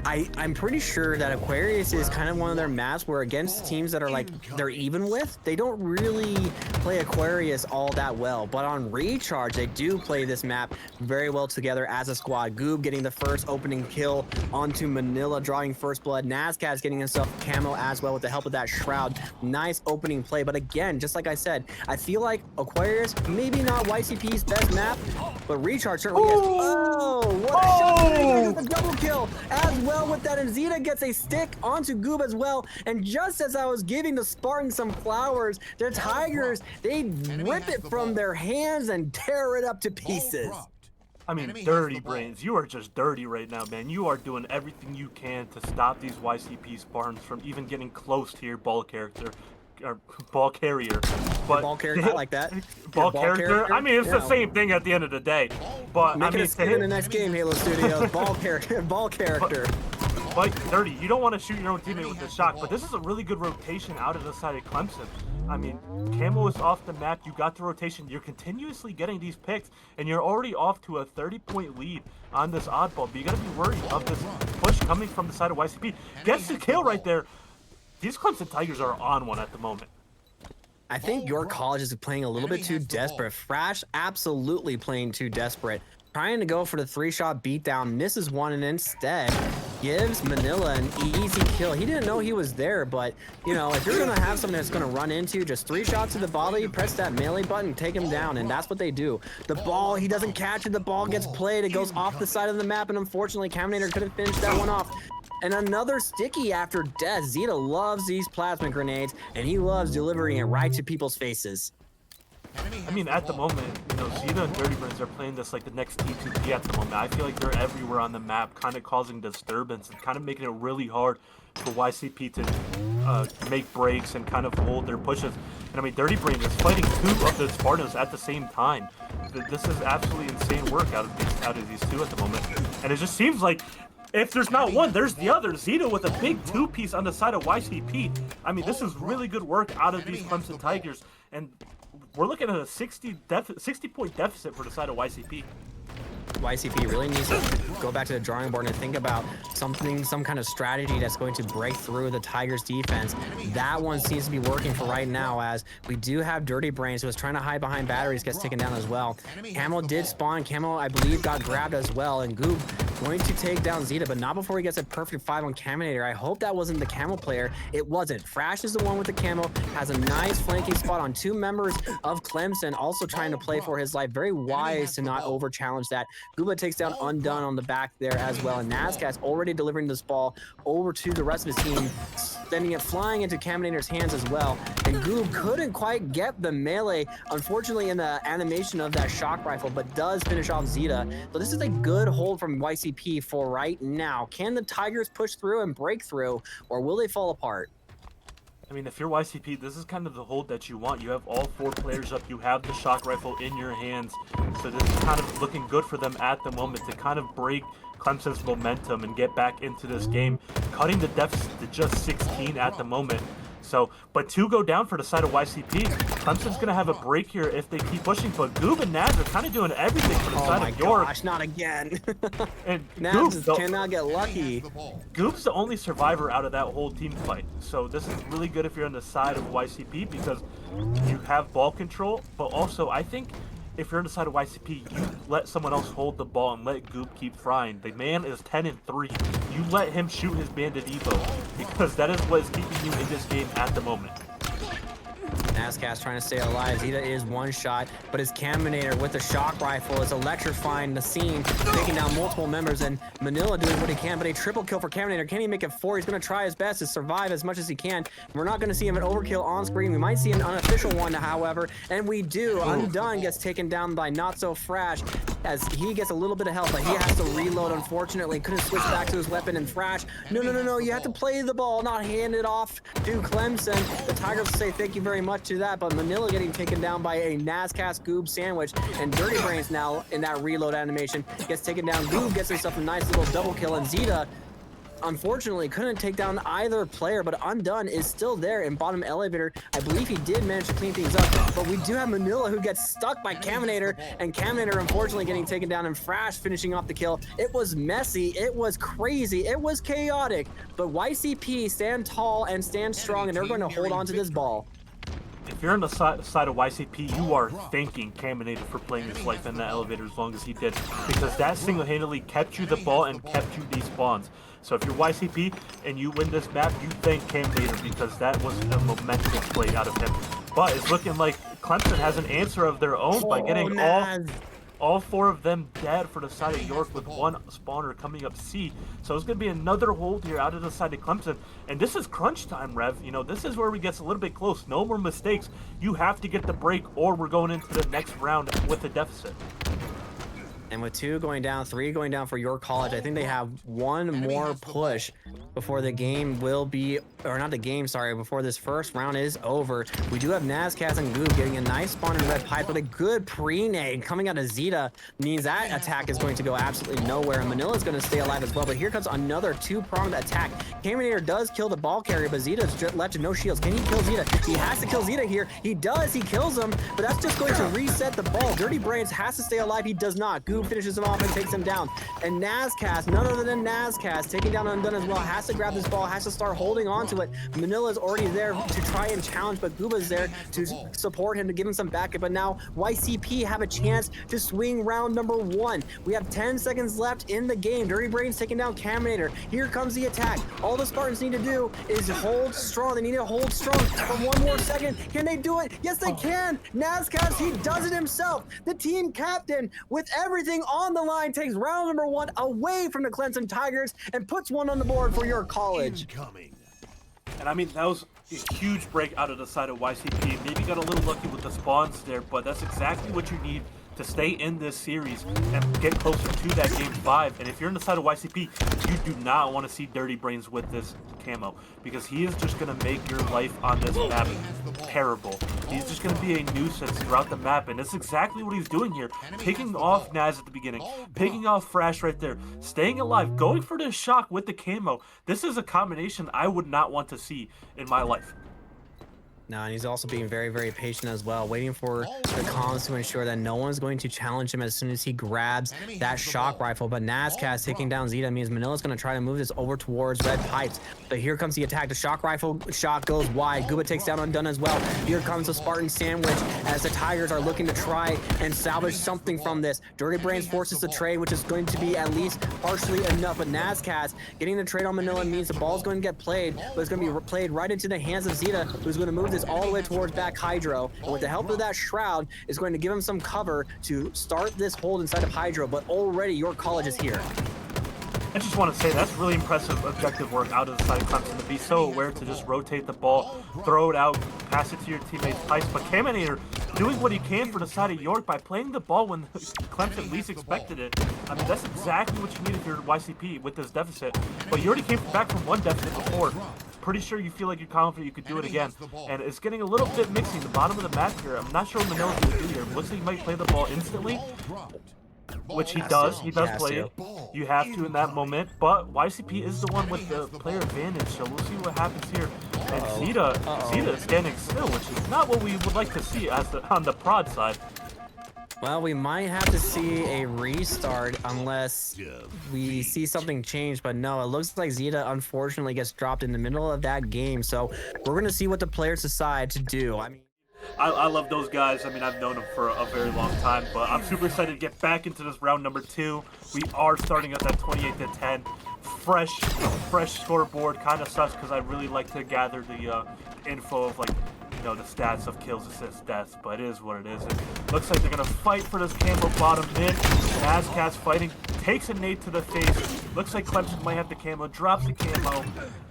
I'm pretty sure that Aquarius is kind of one of their maps where against teams that are like they're even with, they don't really play Aquarius all that well. But on Recharge, they do play this map very well together as a squad. Goob getting the first opening kill onto Manila, drawing first blood. Nazcaz getting himself camo as well with the help of that Shroud. Nice opening play. But again, just like I said, I feel like Aquarius, maybe not YCP's best map, but Recharge certainly is. Oh, what a shot! He gets a double kill as well with that, and Zeta gets a stick onto Goob as well. And just as I was giving the Spartans some flowers, their Tigers, they rip it from their hands and tear it up to pieces. I mean, Dirty Brains, you are just dirty right now, man. You are doing everything you can to stop these YCP Spartans from even getting close to your ball character. or ball carrier. But ball carrier, I like that. Ball character. I mean, it's the same thing at the end of the day. But Make I mean, it a skin in the next game, Halo Studios. Ball character. But Dirty, you don't want to shoot your own teammate with the shock, but this is a really good rotation out of the side of Clemson. I mean, Camo is off the map, you got the rotation, you're continuously getting these picks, and you're already off to a 30-point lead on this oddball, but you gotta be worried of this push coming from the side of YCP. Gets the kill right there. These Clemson Tigers are on one at the moment. I think your college is playing a little bit too desperate. Frash absolutely playing too desperate. Trying to go for the 3-shot beatdown, misses one, and instead gives Manila an easy kill. He didn't know he was there, but, you know, if you're going to have something that's going to run into just 3 shots to the body, press that melee button, take him down, and that's what they do. The ball, he doesn't catch it. The ball gets played. It goes off the side of the map, and unfortunately, Caminator couldn't finish that one off. And another sticky after death. Zeta loves these plasma grenades, and he loves delivering it right to people's faces. I mean, at the moment, you know, Zeta and Dirty Brains are playing this like the next T2P at the moment. I feel like they're everywhere on the map, kind of causing disturbance and kind of making it really hard for YCP to make breaks and kind of hold their pushes. And I mean, Dirty Brains is fighting 2 of the Spartans at the same time. This is absolutely insane work out of these 2 at the moment. And it just seems like if there's not one, there's the other. Zeta with a big 2-piece on the side of YCP. I mean, this is really good work out of these Clemson Tigers. And we're looking at a 60-point deficit for the side of YCP. YCP really needs to go back to the drawing board and think about some kind of strategy that's going to break through the Tigers defense. That one seems to be working for right now, as we do have Dirty Brains, who is trying to hide behind batteries, gets taken down as well. Camo did spawn. Camo, I believe, got grabbed as well, and Goob going to take down Zeta, but not before he gets a perfect 5 on Caminator. I hope that wasn't the Camo player. It wasn't. Frash is the one with the Camo, has a nice flanking spot on 2 members of Clemson, also trying to play for his life. Very wise to not over challenge that. Gooba takes down Undone on the back there as well, and Nazcat's already delivering this ball over to the rest of his team, sending it flying into Caminator's hands as well. And Goob couldn't quite get the melee, unfortunately, in the animation of that shock rifle, but does finish off Zeta. So this is a good hold from YCP for right now. Can the Tigers push through and break through, or will they fall apart? I mean, if you're YCP, this is kind of the hold that you want. You have all 4 players up. You have the shock rifle in your hands. So this is kind of looking good for them at the moment to kind of break Clemson's momentum and get back into this game, cutting the deficit to just 16 at the moment. So, but 2 go down for the side of YCP. Clemson's going to have a break here if they keep pushing, but Goob and Naz are kind of doing everything for the side of York. Oh my gosh, not again. And Naz just cannot get lucky. Goob's the only survivor out of that whole team fight. So this is really good if you're on the side of YCP because you have ball control, but also I think if you're on the side of YCP, you let someone else hold the ball and let Goob keep frying. The man is 10-3. You let him shoot his Bandit Evo because that is what is keeping you in this game at the moment. Nazcat's trying to stay alive. Zeta is 1 shot, but his Caminator with the shock rifle is electrifying the scene, taking down multiple members, and Manila doing what he can, but a triple kill for Caminator. Can he make it 4? He's going to try his best to survive as much as he can. We're not going to see him an overkill on screen. We might see an unofficial one, however, and we do. Undone gets taken down by Not So Frash as he gets a little bit of help, but he has to reload, unfortunately. Couldn't switch back to his weapon, and Frash, no, you have to play the ball, not hand it off to Clemson. The Tigers say thank you very much to that, but Manila getting taken down by a Nazcast Goob sandwich, and Dirty Brains now in that reload animation gets taken down. Goob gets himself a nice little double kill, and Zeta unfortunately couldn't take down either player, but Undone is still there in bottom elevator. I believe he did manage to clean things up, but we do have Manila who gets stuck by Caminator, and Caminator unfortunately getting taken down, and Frash finishing off the kill. It was messy, it was crazy, it was chaotic, but YCP stand tall and stand strong, and they're going to hold on to this ball. If you're on the side of YCP, you are thanking Caminator for playing his life in that elevator as long as he did, because that single-handedly kept you the ball and kept you these spawns. So if you're YCP and you win this map, you thank Caminator because that was a momentous play out of him. But it's looking like Clemson has an answer of their own by getting all 4 of them dead for the side of York with 1 spawner coming up C. So it's going to be another hold here out of the side of Clemson. And this is crunch time, Rev. You know, this is where we get a little bit close. No more mistakes. You have to get the break or we're going into the next round with a deficit. And with 2 going down, 3 going down for York College, I think they have one more push before the game will be, or not the game, sorry, before this first round is over. We do have Nazcaz and Goob getting a nice spawn in red pipe, but a good pre-nade coming out of Zeta means that attack is going to go absolutely nowhere, and Manila's going to stay alive as well. But here comes another 2-pronged attack. Caminator does kill the ball carrier, but Zeta's just left to no shields. Can he kill Zeta? He has to kill Zeta here. He does. He kills him, but that's just going to reset the ball. Dirty Brains has to stay alive. He does not. Goob finishes him off and takes him down. And Nazcaz, none other than Nazcaz, taking down Undone as well, has to grab this ball, has to start holding on to it. Manila's already there to try and challenge, but Gooba's there to support him, to give him some backup. But now YCP have a chance to swing round number 1. We have 10 seconds left in the game. Dirty Brains taking down Caminator. Here comes the attack. All the Spartans need to do is hold strong. They need to hold strong for 1 more second. Can they do it? Yes, they can. Nazcaz, he does it himself. The team captain, with everything on the line, takes round number 1 away from the Clemson Tigers and puts 1 on the board for your college. And I mean, that was a huge break out of the side of YCP. Maybe got a little lucky with the spawns there, but that's exactly what you need to stay in this series and get closer to that game 5. And if you're on the side of YCP, you do not want to see Dirty Brains with this camo, because he is just going to make your life on this map terrible. He's just going to be a nuisance throughout the map, and that's exactly what he's doing here. Picking off Naz at the beginning, picking off Frash right there, staying alive, going for the shock with the camo. This is a combination I would not want to see in my life. No, and he's also being very, very patient as well, waiting for the comms to ensure that no one's going to challenge him as soon as he grabs that shock rifle. But Nazcaz taking down Zeta means Manila's going to try to move this over towards red pipes. But here comes the attack. The shock rifle shot goes wide. Gooba takes down Undone as well. Here comes the Spartan sandwich as the Tigers are looking to try and salvage something from this. Dirty Brains forces the trade, which is going to be at least partially enough. But Nazcaz getting the trade on Manila means the ball's going to get played, but it's going to be played right into the hands of Zeta, who's going to move this all the way towards back Hydro, and with the help of that shroud is going to give him some cover to start this hold inside of Hydro. But already your college is here. I just want to say that's really impressive objective work out of the side of Clemson, to be so aware to just rotate the ball, throw it out, pass it to your teammates twice. But Caminator doing what he can for the side of York by playing the ball when Clemson least expected it. I mean, that's exactly what you need if you're YCP with this deficit. But you already came back from 1 deficit before. Pretty sure you feel like you're confident you could do it again. And it's getting a little bit mixy in the bottom of the map here. I'm not sure what Manila's going to do here. Looks like he might play the ball instantly, which he does. He does play it. You have to in that moment. But YCP is the one with the player advantage, so we'll see what happens here. And Zeta is standing still, which is not what we would like to see as on the prod side. Well, we might have to see a restart unless we see something change, but no, it looks like Zeta unfortunately gets dropped in the middle of that game. So we're going to see what the players decide to do. I mean, I love those guys. I mean, I've known them for a very long time, but I'm super excited to get back into this round number 2. We are starting at that 28-10. Fresh scoreboard. Kind of sucks because I really like to gather the info of, like, you know, the stats of kills, assists, deaths, but it is what it is. It looks like they're going to fight for this camo bottom mid. Nazcaz fighting, takes a nade to the face. Looks like Clemson might have the camo, drops the camo,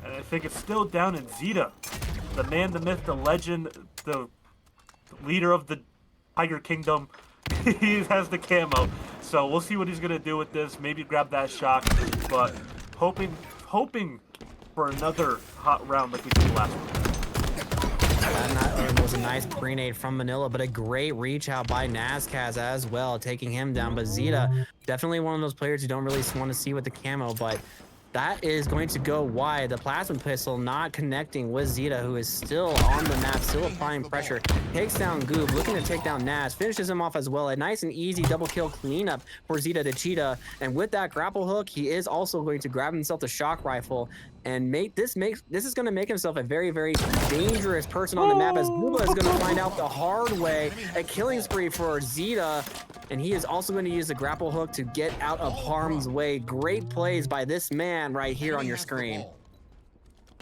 and I think it's still down in Zeta. The man, the myth, the legend, the leader of the Tiger Kingdom. He has the camo. So we'll see what he's going to do with this. Maybe grab that shock, but hoping for another hot round like we did last one. That was a nice pre-nade from Manila, but a great reach out by Nazcaz as well, taking him down. But Zeta, definitely one of those players you don't really want to see with the camo, but that is going to go wide. The plasma pistol not connecting with Zeta, who is still on the map, still applying pressure. Takes down Goob, looking to take down Naz, finishes him off as well. A nice and easy double kill cleanup for Zeta to Cheetah. And with that grapple hook, he is also going to grab himself the shock rifle and this is going to make himself a very, very dangerous person on the map, as Gooba is going to find out the hard way. A killing spree for Zeta, and he is also going to use the grapple hook to get out of harm's way. Great plays by this man right here on your screen.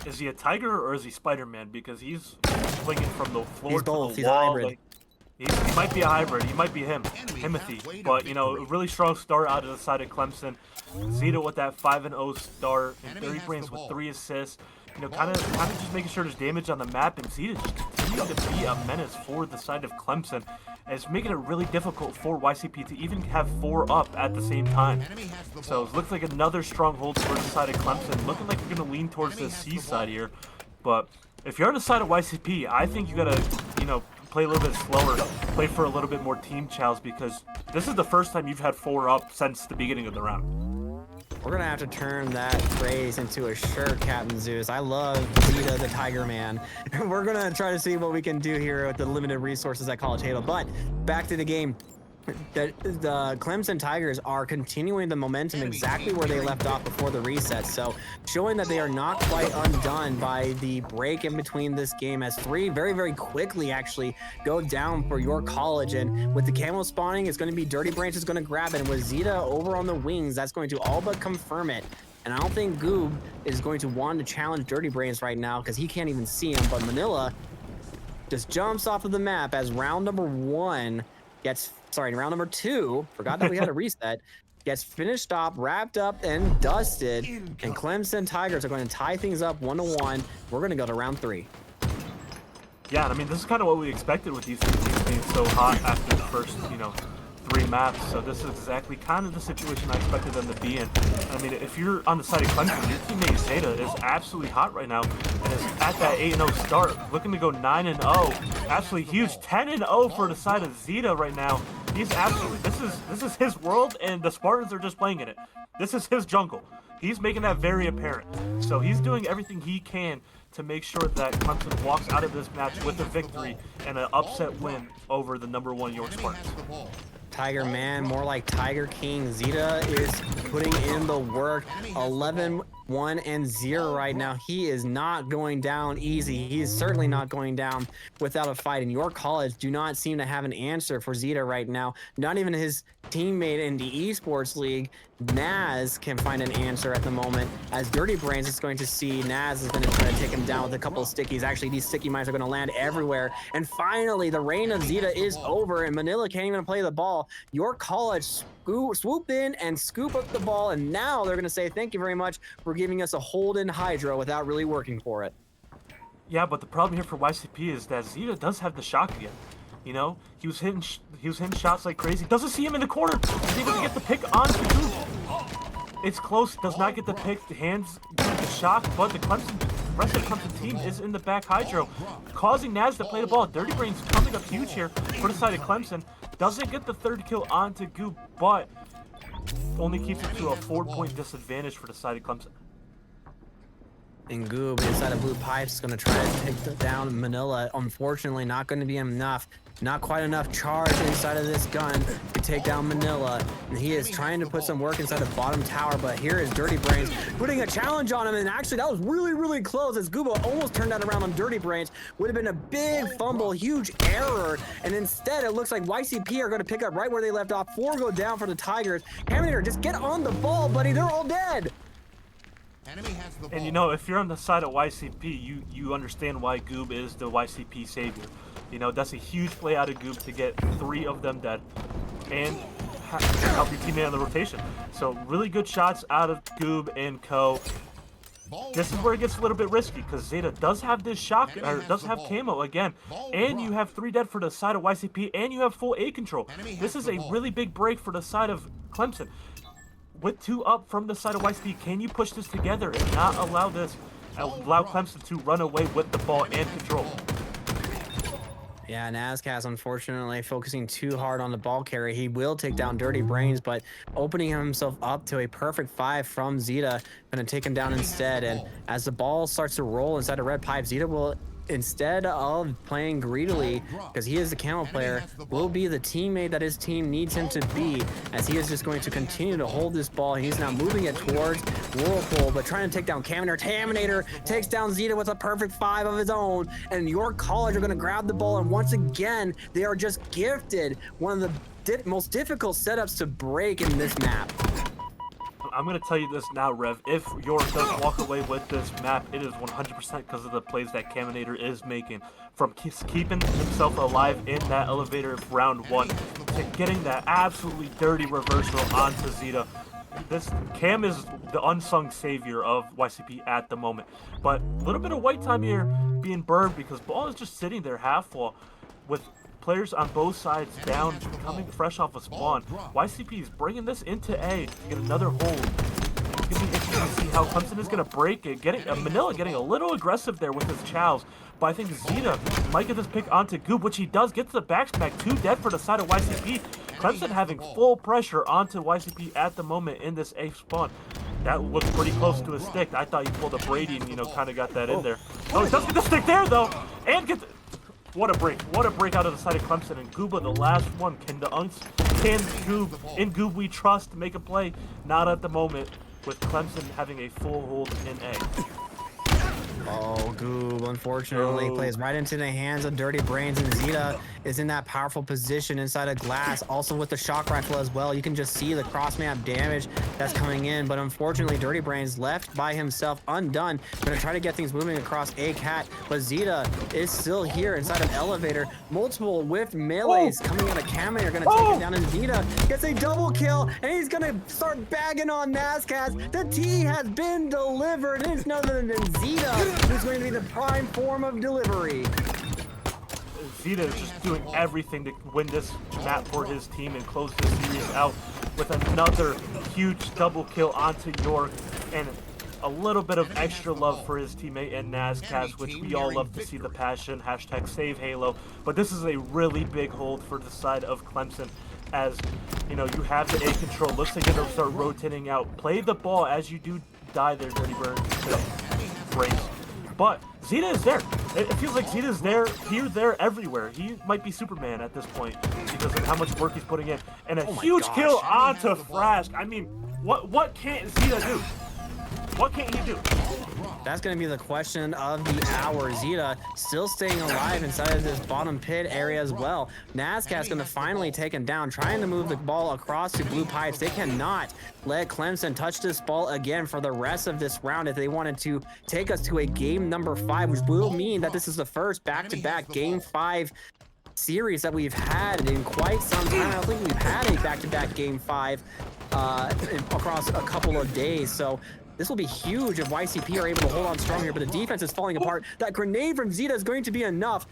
Is he a tiger or is he Spider-Man? Because he's swinging from the floor to the wall. He's a hybrid. Like, he might be a hybrid. He might be Timothy. But, you know, a really strong start out of the side of Clemson. Zeta with that 5-0 start, and Dirty Brains with 3 assists. You know, kind of just making sure there's damage on the map, and Zeta just continuing to be a menace for the side of Clemson. And it's making it really difficult for YCP to even have 4 up at the same time. So it looks like another stronghold for the side of Clemson. Looking like we're going to lean towards the C side here. But if you're on the side of YCP, I think you got to, you know, play a little bit slower, play for a little bit more team chows, because this is the first time you've had 4 up since the beginning of the round. We're gonna have to turn that phrase into a shirt, Captain Zeus. I love Zeta the Tiger Man. We're gonna try to see what we can do here with the limited resources at College Halo. But back to the game. The Clemson Tigers are continuing the momentum exactly where they left off before the reset, so showing that they are not quite undone by the break in between this game, as 3 very quickly actually go down for York College. And with the camo spawning, it's going to be Dirty Branch is going to grab it, and with Zeta over on the wings, that's going to all but confirm it. And I don't think Goob is going to want to challenge Dirty Brains right now because he can't even see him, but Manila just jumps off of the map as round number 1 gets, round number 2, forgot that we had a reset, gets finished off, wrapped up, and dusted. And Clemson Tigers are going to tie things up 1-1. We're going to go to round 3. Yeah, I mean, this is kind of what we expected with these two teams being so hot after the first, you know, 3 maps. So this is exactly kind of the situation I expected them to be in. I mean, if you're on the side of Clemson, your teammate Zeta is absolutely hot right now and is at that 8-0 start, looking to go 9-0. Absolutely huge 10-0 for the side of Zeta right now. He's absolutely, this is his world, and the Spartans are just playing in it. This is his jungle. He's making that very apparent. So he's doing everything he can to make sure that Clemson walks out of this match with a victory and an upset win over the #1 York Spartans. Tiger Man, more like Tiger King. Zeta is putting in the work. 11-1-0 right now. He is not going down easy. He is certainly not going down without a fight. And York College do not seem to have an answer for Zeta right now. Not even his teammate in the esports league, Naz, can find an answer at the moment, as Dirty Brains is going to see Naz is going to try to take him down with a couple of stickies. Actually, these sticky mines are going to land everywhere. And finally, the reign of Zeta is over, and Manila can't even play the ball. York College swoop in and scoop up the ball, and now they're going to say thank you very much for giving us a hold-in Hydra without really working for it. Yeah, but the problem here for YCP is that Zeta does have the shock again. You know, he was hitting shots like crazy. Doesn't see him in the corner. He's able to get the pick on Goop. It's close. Does not get the pick. The hands get the shock, but the rest of the Clemson team is in the back hydro, causing Naz to play the ball. Dirty Brains coming up huge here for the side of Clemson. Doesn't get the 3rd kill onto Goop, but only keeps it to a 4-point disadvantage for the side of Clemson. And Goob inside of Blue Pipes is going to try to take down Manila. Unfortunately, not going to be enough. Not quite enough charge inside of this gun to take down Manila. And he is trying to put some work inside the bottom tower, but here is Dirty Brains putting a challenge on him. And actually, that was really close, as Gooba almost turned that around on Dirty Brains. Would have been a big fumble, huge error. And instead, it looks like YCP are going to pick up right where they left off. 4 go down for the Tigers. Terminator, just get on the ball, buddy. They're all dead. And you know, if you're on the side of YCP, you understand why Goob is the YCP savior. You know, that's a huge play out of Goob to get 3 of them dead and help your teammate on the rotation. So really good shots out of Goob and co. This is where it gets a little bit risky, because Zeta does have this shock, or does have camo again, and you have 3 dead for the side of YCP, and you have full A control. This is a really big break for the side of Clemson. With 2 up from the side of YCP, can you push this together and not allow Clemson to run away with the ball and control? Yeah, Nazcast unfortunately focusing too hard on the ball carry. He will take down Dirty Brains, but opening himself up to a perfect 5 from Zeta, gonna take him down instead. And as the ball starts to roll inside a red pipe, Zeta will, instead of playing greedily, because he is the camo player, will be the teammate that his team needs him to be, as he is just going to continue to hold this ball. He's now moving it towards Whirlpool, but trying to take down Terminator. Terminator takes down Zeta with a perfect 5 of his own, and York College are going to grab the ball, and once again, they are just gifted one of the most difficult setups to break in this map. I'm going to tell you this now, Rev. If York does walk away with this map, it is 100% because of the plays that Caminator is making. From keeping himself alive in that elevator of round 1 to getting that absolutely dirty reversal onto Zeta. this Cam is the unsung savior of YCP at the moment. But a little bit of white time here being burned because ball is just sitting there half full with players on both sides down, coming fresh off a spawn. YCP is bringing this into A to get another hold. It's going to be interesting to see how Clemson is going to break it. Manila getting a little aggressive there with his chows. But I think Zeta might get this pick onto Goob, which he does. Gets the backsmack. 2 dead for the side of YCP. Clemson having full pressure onto YCP at the moment in this A spawn. That looked pretty close to a stick. I thought he pulled a Brady and, kind of got that in there. Oh, he does get the stick there, though. And get the... What a break. What a break out of the side of Clemson. And Gooba, the last one. Can Goob, in Goob we trust, make a play? Not at the moment, with Clemson having a full hold in A. Oh, Goob, unfortunately, plays right into the hands of Dirty Brains, and Zeta is in that powerful position inside of glass, also with the shock rifle as well. You can just see the cross-map damage that's coming in, but unfortunately, Dirty Brains left by himself undone. Gonna try to get things moving across A-Cat, but Zeta is still here inside of Elevator. Multiple whiffed melees coming out of Kamini are gonna take it down, and Zeta gets a double kill, and he's gonna start bagging on Nazcats. The T has been delivered. It's none other than Zeta who's going to be the prime form of delivery. Zeta is just doing everything to win this map for his team and close this series out with another huge double kill onto York and a little bit of extra love for his teammate and Nazcats, which we all love to see the passion. Hashtag save Halo. But this is a really big hold for the side of Clemson. As you have the A control. Looks like it'll start rotating out. Play the ball as you do die there, Dirty Brains. But Zeta is there. It feels like Zeta is there, here, there, everywhere. He might be Superman at this point because of how much work he's putting in. And a huge kill onto Frask. I mean, what can't Zeta do? What can't he do? That's going to be the question of the hour. Zeta still staying alive inside of this bottom pit area as well. Nazcat's going to finally take him down, trying to move the ball across to blue pipes. They cannot let Clemson touch this ball again for the rest of this round if they wanted to take us to a game number 5, which will mean that this is the first back-to-back game 5 series that we've had in quite some time. I don't think we've had a back-to-back game 5 across a couple of days. So this will be huge if YCP are able to hold on strong here, but the defense is falling apart. That grenade from Zeta is going to be enough.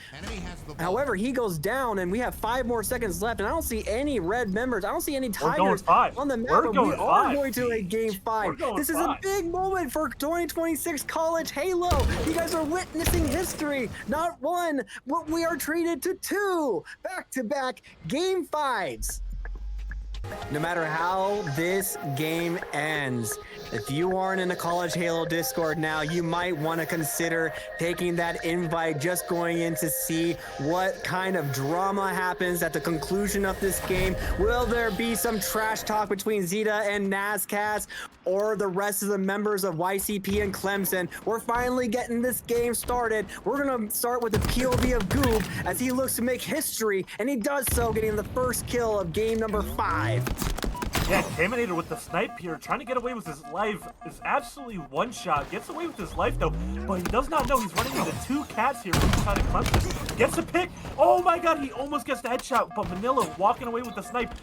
However, he goes down, and we have 5 more seconds left, and I don't see any red members. I don't see any Tigers on the map, but we are going to a game 5. This is a big moment for 2026 College Halo. You guys are witnessing history. Not 1, but we are treated to 2 back-to-back game 5s. No matter how this game ends, if you aren't in the College Halo Discord now, you might want to consider taking that invite, just going in to see what kind of drama happens at the conclusion of this game. Will there be some trash talk between Zeta and Nazcats or the rest of the members of YCP and Clemson? We're finally getting this game started. We're going to start with the POV of Goob as he looks to make history, and he does so, getting the first kill of game number 5. Yeah, Caminator with the snipe here, trying to get away with his life, is absolutely one shot. Gets away with his life though, but he does not know he's running into 2 cats here from the side of Clemson. Gets the pick. Oh my god, he almost gets the headshot, but Manila walking away with the snipe.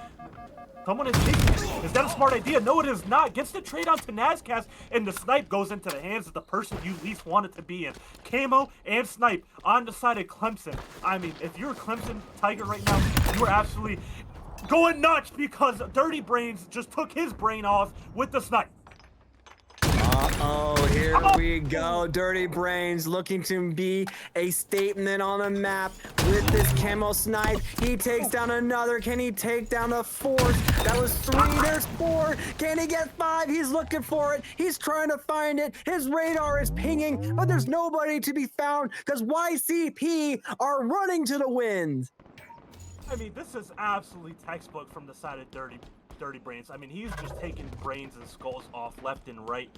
Someone is taking it. Is that a smart idea? No, it is not. Gets the trade onto Nazcast, and the snipe goes into the hands of the person you least want it to be in. Camo and snipe on the side of Clemson. I mean, if you're a Clemson Tiger right now, you are absolutely going nuts because Dirty Brains just took his brain off with the snipe. Uh-oh, here we go. Dirty Brains looking to be a statement on the map with this camo snipe. He takes down another. Can he take down the 4th? That was 3. There's 4. Can he get 5? He's looking for it. He's trying to find it. His radar is pinging, but there's nobody to be found because YCP are running to the wind. I mean, this is absolutely textbook from the side of Dirty Brains. I mean, he's just taking brains and skulls off left and right.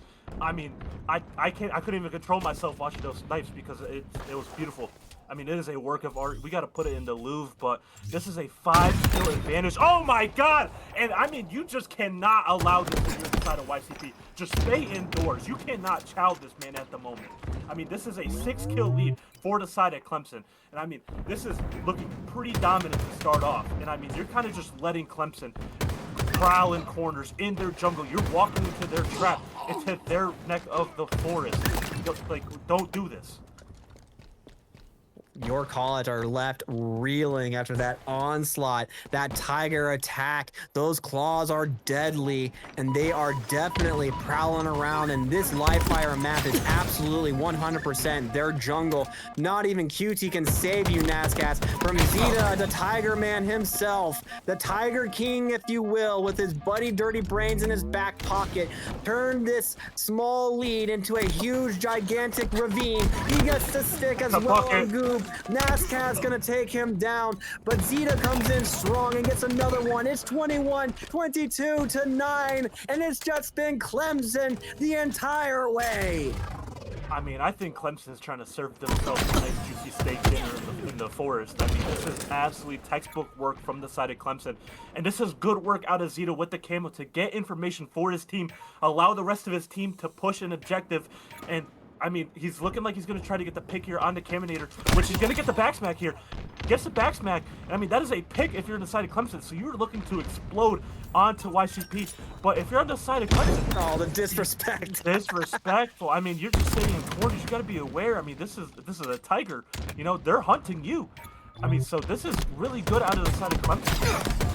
I mean, I couldn't even control myself watching those snipes because it was beautiful. I mean, it is a work of art. We got to put it in the Louvre, but this is a 5-kill advantage. Oh my god! And I mean, you just cannot allow this to be the side of YCP. Just stay indoors. You cannot chow this man at the moment. I mean, this is a 6-kill lead for the side at Clemson. And I mean, this is looking pretty dominant to start off. And I mean, you're kind of just letting Clemson prowling corners in their jungle. You're walking into their trap, into their neck of the forest. Like, don't do this. Your college are left reeling after that onslaught, that tiger attack. Those claws are deadly, and they are definitely prowling around. And this live fire map is absolutely 100% their jungle. Not even QT can save you, Nazcast, from Zeta, the Tiger Man himself, the Tiger King, if you will, with his buddy Dirty Brains in his back pocket. Turned this small lead into a huge, gigantic ravine. He gets to stick as well on Goop. Nazcast's gonna take him down, but Zeta comes in strong and gets another one. It's 21-22 to 9, and it's just been Clemson the entire way. I mean, I think Clemson's trying to serve themselves a nice juicy steak dinner in the forest. I mean, this is absolutely textbook work from the side of Clemson. And this is good work out of Zeta with the camo to get information for his team, allow the rest of his team to push an objective, and I mean, he's looking like he's going to try to get the pick here on the Caminator, which he's going to get the back smack here. Gets the back smack. I mean, that is a pick if you're on the side of Clemson. So you're looking to explode onto YCP. But if you're on the side of Clemson... Oh, the disrespect. Disrespectful. I mean, you're just sitting in corners. You got to be aware. I mean, this is a tiger. You know, they're hunting you. I mean, so this is really good out of the side of Clemson.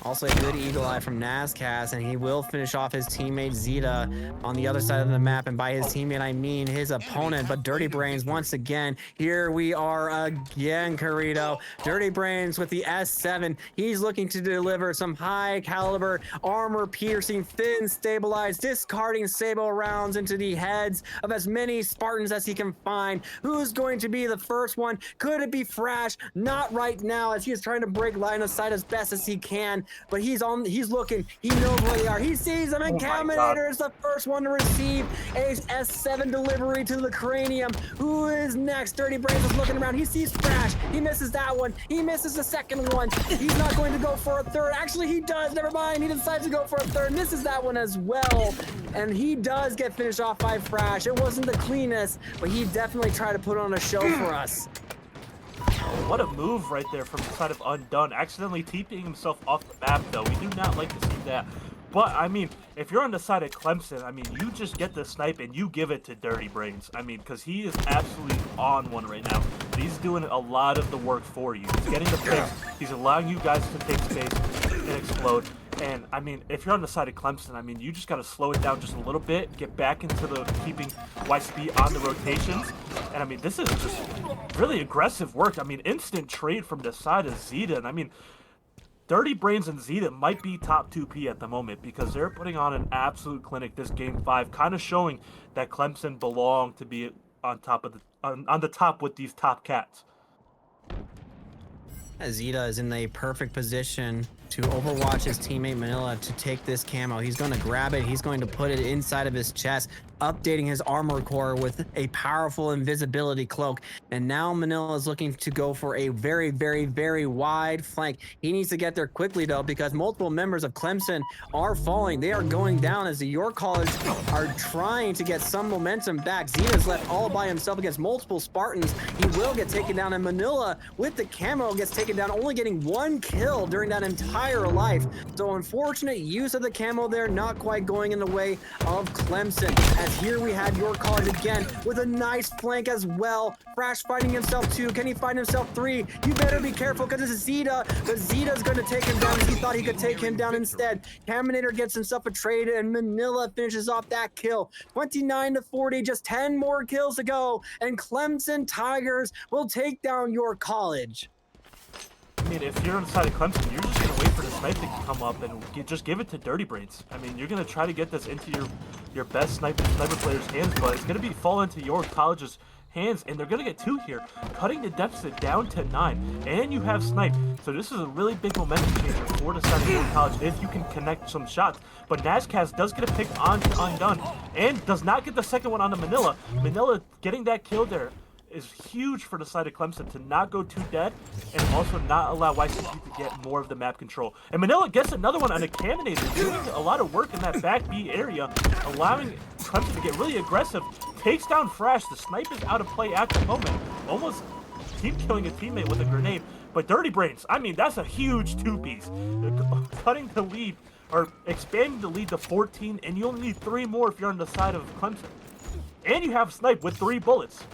Also a good eagle eye from Nazcast, and he will finish off his teammate Zeta on the other side of the map. And by his teammate, I mean his opponent. But Dirty Brains, once again, here we are again, Karrito. Dirty Brains with the S7. He's looking to deliver some high caliber, armor-piercing, fin-stabilized, discarding Sable rounds into the heads of as many Spartans as he can find. Who's going to be the first one? Could it be Frash? Not right now, as he is trying to break line of sight as best as he can. But he's looking, he knows where they are. He sees them, and Caminator is the first one to receive a S7 delivery to the cranium. Who is next? Dirty Brains is looking around. He sees Frash. He misses that one. He misses the second one. He's not going to go for a third. Actually, he does. Never mind. He decides to go for a third. Misses that one as well. And he does get finished off by Frash. It wasn't the cleanest, but he definitely tried to put on a show for us. What a move right there from the side of Undone. Accidentally TPing himself off the map, though. We do not like to see that. But, I mean, if you're on the side of Clemson, I mean, you just get the snipe and you give it to Dirty Brains. I mean, because he is absolutely on one right now. He's doing a lot of the work for you. He's getting the picks. He's allowing you guys to take space and explode. And, I mean, if you're on the side of Clemson, I mean, you just got to slow it down just a little bit, get back into the keeping YCP on the rotations. And, I mean, this is just really aggressive work. I mean, instant trade from the side of Zeta. And, I mean, Dirty Brains and Zeta might be top 2P at the moment because they're putting on an absolute clinic this Game 5, kind of showing that Clemson belong to be on top of on the top with these top cats. Zeta is in the perfect position to overwatch his teammate Manila to take this camo. He's going to grab it. He's going to put it inside of his chest, updating his armor core with a powerful invisibility cloak. And now Manila is looking to go for a very, very, very wide flank. He needs to get there quickly, though, because multiple members of Clemson are falling. They are going down as the York College are trying to get some momentum back. Zeta's left all by himself against multiple Spartans. He will get taken down, and Manila, with the camo, gets taken down, only getting one kill during that entire life. So unfortunate use of the camo there, not quite going in the way of Clemson. As here we had York College again with a nice flank as well. Frash fighting himself 2. Can he find himself 3? You better be careful because it's Zeta. But Zeta's going to take him down. He thought he could take him down instead. Caminator gets himself a trade, and Manila finishes off that kill. 29-40, just 10 more kills to go, and Clemson Tigers will take down York College. I mean, if you're on the side of Clemson, you're just going to wait for the snipe to come up and just give it to Dirty Brains. I mean, you're going to try to get this into your best sniper player's hands, but it's going to fall into York College's hands, and they're going to get 2 here, cutting the deficit down to 9, and you have snipe. So this is a really big momentum changer for the side of York College if you can connect some shots. But Nazcast does get a pick on Undone, and does not get the second one on the Manila. Manila getting that kill there is huge for the side of Clemson to not go too dead and also not allow YCP to get more of the map control. And Manila gets another one on a Caminator, doing a lot of work in that back B area, allowing Clemson to get really aggressive. Takes down Frash. The snipe is out of play at the moment. Almost team killing a teammate with a grenade. But Dirty Brains, I mean, that's a huge two-piece. Cutting the lead, or expanding the lead to 14, and you only need 3 more if you're on the side of Clemson. And you have Snipe with 3 bullets.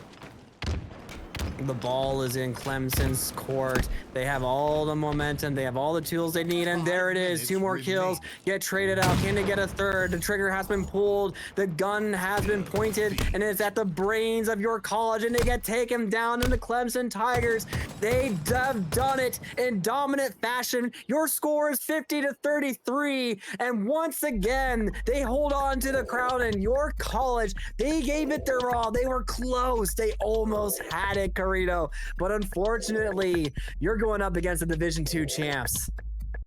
The ball is in Clemson's court. They have all the momentum. They have all the tools they need. And there it is. 2 more kills. Get traded out. Can they get a third? The trigger has been pulled. The gun has been pointed. And it's at the brains of your college. And they get taken down in the Clemson Tigers. They have done it in dominant fashion. Your score is 50-33. And once again, they hold on to the crown. And your college, they gave it their all. They were close. They almost had it, Karrito. But unfortunately, you're going up against the Division II champs.